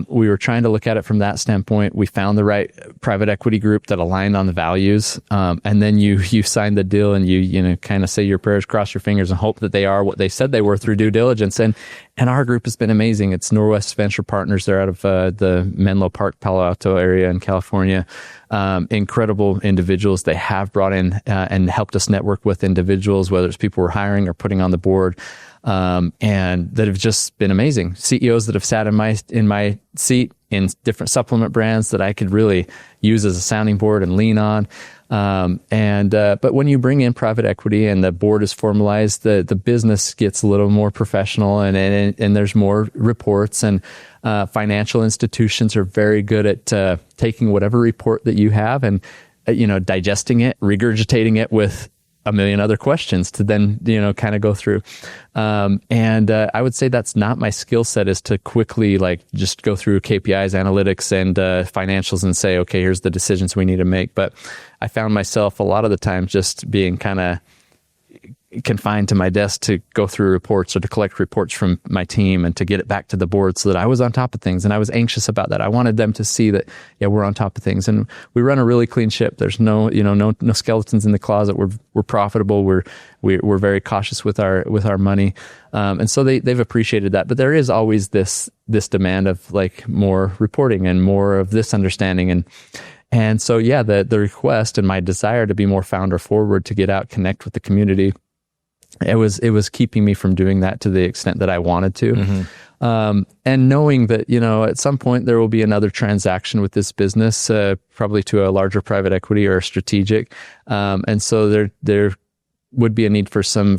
we were trying to look at it from that standpoint. We found the right private equity group that aligned on the values. And then you signed the deal, and you kind of say your prayers, cross your fingers, and hope that they are what they said they were through due diligence. And our group has been amazing. It's Norwest Venture Partners. They're out of the Menlo Park, Palo Alto area in California. Incredible individuals. They have brought in and helped us network with individuals, whether it's people we're hiring or putting on the board. And that have just been amazing. CEOs that have sat in my seat in different supplement brands that I could really use as a sounding board and lean on. But when you bring in private equity and the board is formalized, the business gets a little more professional, and there's more reports, and financial institutions are very good at taking whatever report that you have and digesting it, regurgitating it with a million other questions to then, kind of go through. I would say that's not my skill set, is to quickly just go through KPIs, analytics, and financials and say, okay, here's the decisions we need to make. But I found myself a lot of the time just being kind of confined to my desk to go through reports or to collect reports from my team and to get it back to the board so that I was on top of things. And I was anxious about that. I wanted them to see that, we're on top of things, and we run a really clean ship. There's no skeletons in the closet. We're profitable. We're very cautious with our money. And so they've appreciated that. But there is always this demand of more reporting and more of this understanding. And so, the request and my desire to be more founder forward, to get out, connect with the community, it was keeping me from doing that to the extent that I wanted to. Mm-hmm. And knowing that, at some point there will be another transaction with this business, probably to a larger private equity or a strategic. And so there would be a need for some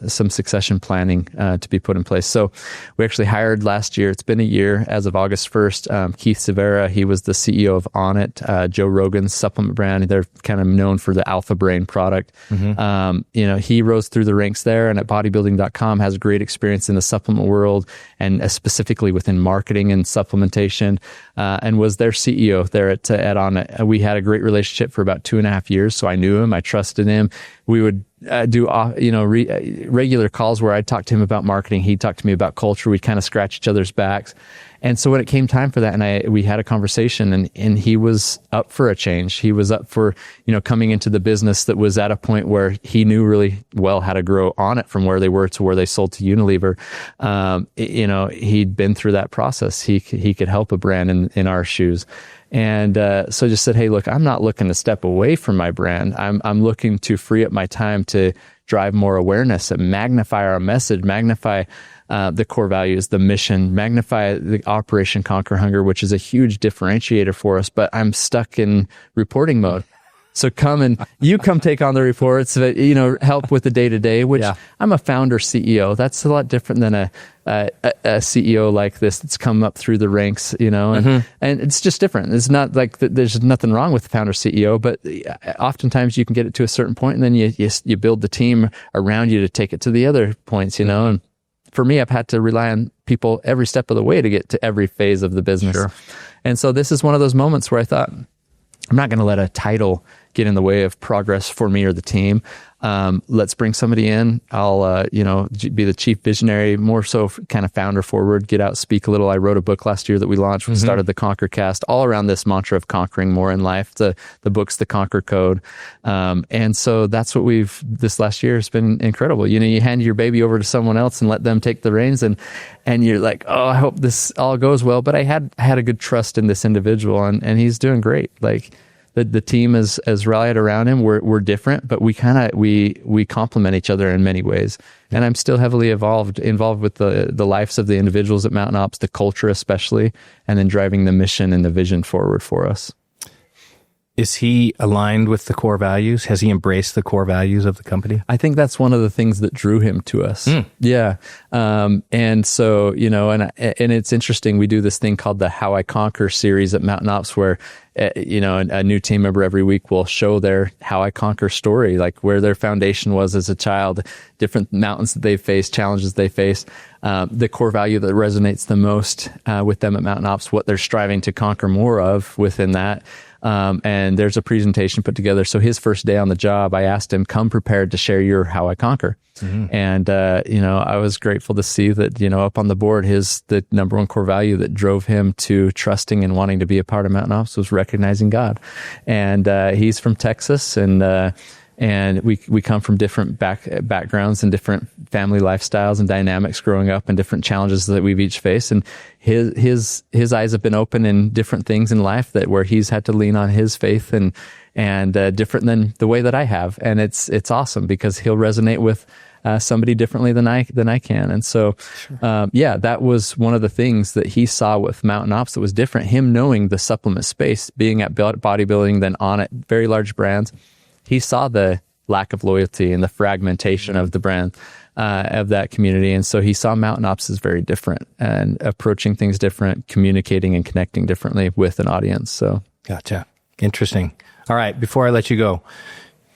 succession planning to be put in place. So we actually hired last year. It's been a year as of August 1st. Keith Severa, he was the CEO of Onnit, Joe Rogan's supplement brand. They're kind of known for the Alpha Brain product. Mm-hmm. He rose through the ranks there, and at bodybuilding.com has great experience in the supplement world, and specifically within marketing and supplementation, and was their CEO there at Onnit. We had a great relationship for about 2.5 years. So I knew him. I trusted him. We would do regular calls where I'd talk to him about marketing. He'd talk to me about culture. We'd kind of scratch each other's backs. And so when it came time for that, and we had a conversation, and he was up for a change. He was up for, coming into the business that was at a point where he knew really well how to grow on it from where they were to where they sold to Unilever. He'd been through that process. He could help a brand in our shoes. And so just said, hey, look, I'm not looking to step away from my brand. I'm looking to free up my time to drive more awareness and magnify our message, magnify the core values, the mission, magnify the Operation Conquer Hunger, which is a huge differentiator for us. But I'm stuck in reporting mode. So come take on the reports, help with the day-to-day, which I'm a founder CEO. That's a lot different than a CEO like this that's come up through the ranks, and it's just different. It's not like there's nothing wrong with the founder CEO, but oftentimes you can get it to a certain point, and then you build the team around you to take it to the other points, and for me, I've had to rely on people every step of the way to get to every phase of the business. Sure. And so this is one of those moments where I thought, I'm not going to let a title get in the way of progress for me or the team. Let's bring somebody in. I'll, be the chief visionary, more so kind of founder forward, get out, speak a little. I wrote a book last year that we launched. We started the Conquer Cast, all around this mantra of conquering more in life. The book's the Conquer Code. And so that's what this last year has been incredible. You hand your baby over to someone else and let them take the reins, and you're like, oh, I hope this all goes well. But I had a good trust in this individual, and he's doing great. The team has rallied around him. We're different, but we complement each other in many ways. And I'm still heavily involved with the lives of the individuals at Mountain Ops, the culture especially, and then driving the mission and the vision forward for us. Is he aligned with the core values? Has he embraced the core values of the company? I think that's one of the things that drew him to us. Yeah. And so, and it's interesting. We do this thing called the How I Conquer series at Mountain Ops where, a new team member every week will show their How I Conquer story, like where their foundation was as a child, different mountains that they faced, challenges they faced, the core value that resonates the most with them at Mountain Ops, what they're striving to conquer more of within that. And there's a presentation put together. So his first day on the job, I asked him, come prepared to share your How I Conquer. And, I was grateful to see that, up on the board, the number one core value that drove him to trusting and wanting to be a part of Mountain Ops was recognizing God. And he's from Texas, and we come from different backgrounds and different family lifestyles and dynamics growing up, and different challenges that we've each faced. And his eyes have been open in different things in life where he's had to lean on his faith and different than the way that I have. And it's awesome because he'll resonate with somebody differently than I can. And so, that was one of the things that he saw with Mountain Ops that was different. Him knowing the supplement space, being at bodybuilding, then on at very large brands. He saw the lack of loyalty and the fragmentation of the brand, of that community. And so he saw Mountain Ops as very different and approaching things different, communicating and connecting differently with an audience. So, gotcha. Interesting. All right. Before I let you go,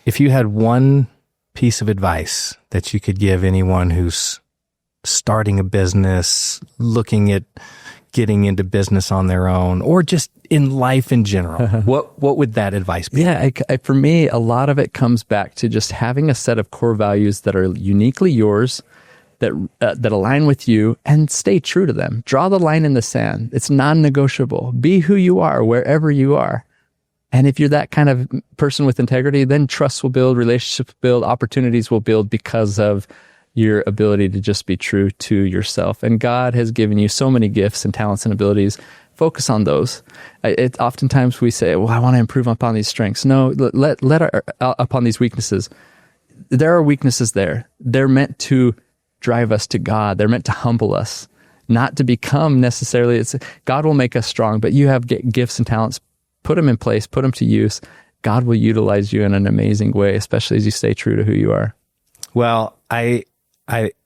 if you had one piece of advice that you could give anyone who's starting a business, looking at getting into business on their own, or just in life in general, what would that advice be? Yeah, for me, a lot of it comes back to just having a set of core values that are uniquely yours, that align with you, and stay true to them. Draw the line in the sand. It's non-negotiable. Be who you are wherever you are. And if you're that kind of person with integrity, then trust will build, relationships will build, opportunities will build because of your ability to just be true to yourself. And God has given you so many gifts and talents and abilities. Focus on those. Oftentimes we say, well, I want to improve upon these strengths. No, let upon these weaknesses. There are weaknesses there. They're meant to drive us to God. They're meant to humble us, not to become necessarily. God will make us strong, but you have gifts and talents. Put them in place, put them to use. God will utilize you in an amazing way, especially as you stay true to who you are. Well, I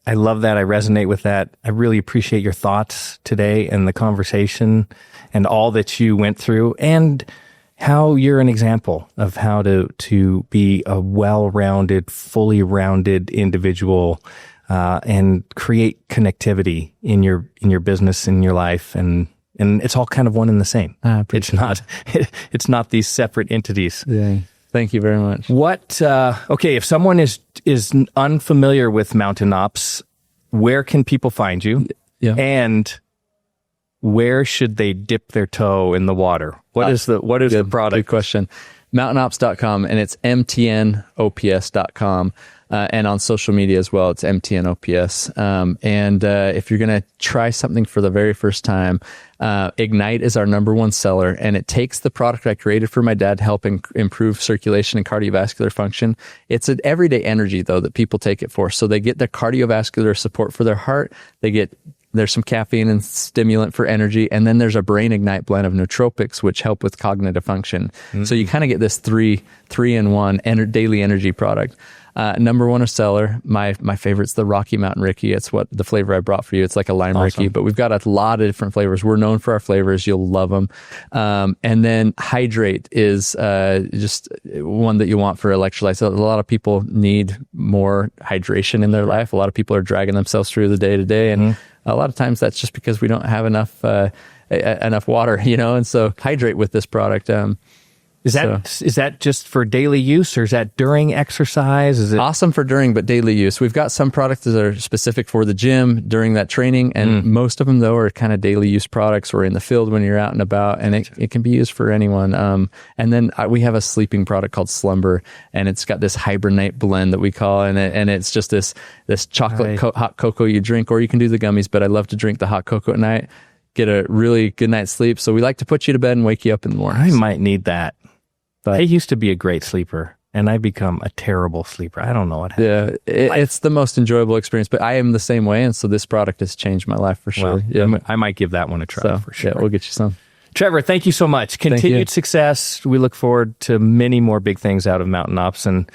love that. I resonate with that. I really appreciate your thoughts today and the conversation and all that you went through, and how you're an example of how to be a well-rounded, fully rounded individual, and create connectivity in your business, in your life, and it's all kind of one and the same. It's not these separate entities. Yeah. Thank you very much. Okay, if someone is unfamiliar with Mountain Ops, where can people find you? Yeah. And where should they dip their toe in the water? What is the product? Good question. MountainOps.com, and it's MTNOPS.com. And on social media as well, it's MTN OPS. If you're going to try something for the very first time, Ignite is our number one seller, and it takes the product I created for my dad to help improve circulation and cardiovascular function. It's an everyday energy, though, that people take it for. So they get the cardiovascular support for their heart. There's some caffeine and stimulant for energy, and then there's a Brain Ignite blend of nootropics, which help with cognitive function. So you kind of get this three-in-one daily energy product. Number one seller, my favorite's the Rocky Mountain Ricky. It's what the flavor I brought for you. It's like a lime Ricky, but we've got a lot of different flavors. We're known for our flavors. You'll love them. And then Hydrate is just one that you want for electrolytes. A lot of people need more hydration in their life. A lot of people are dragging themselves through the day to day, and a lot of times that's just because we don't have enough water, and so Hydrate with this product. Is that just for daily use, or is that during exercise? Is it awesome for during, but daily use? We've got some products that are specific for the gym during that training, and most of them though are kind of daily use products, or in the field when you're out and about, and it can be used for anyone. And then we have a sleeping product called Slumber, and it's got this hibernate blend that we call, and it's just this chocolate hot cocoa you drink, or you can do the gummies. But I love to drink the hot cocoa at night, get a really good night's sleep. So we like to put you to bed and wake you up in the morning. I might need that. But I used to be a great sleeper, and I've become a terrible sleeper. I don't know what happened. Yeah, it's the most enjoyable experience, but I am the same way, and so this product has changed my life for sure. Well, I might give that one a try for sure. Yeah, we'll get you some. Trevor, thank you so much. Continued success. We look forward to many more big things out of Mountain Ops, and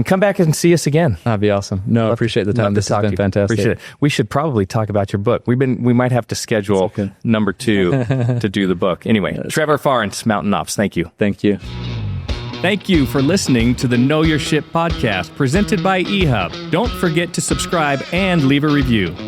come back and see us again. That'd be awesome. No, I appreciate the time. This has been fantastic. Appreciate it. We should probably talk about your book. We might have to schedule number 2 to do the book. Anyway, Trevor Farnes, Mountain Ops. Thank you. Thank you. Thank you for listening to the Know Your Ship podcast presented by eHub. Don't forget to subscribe and leave a review.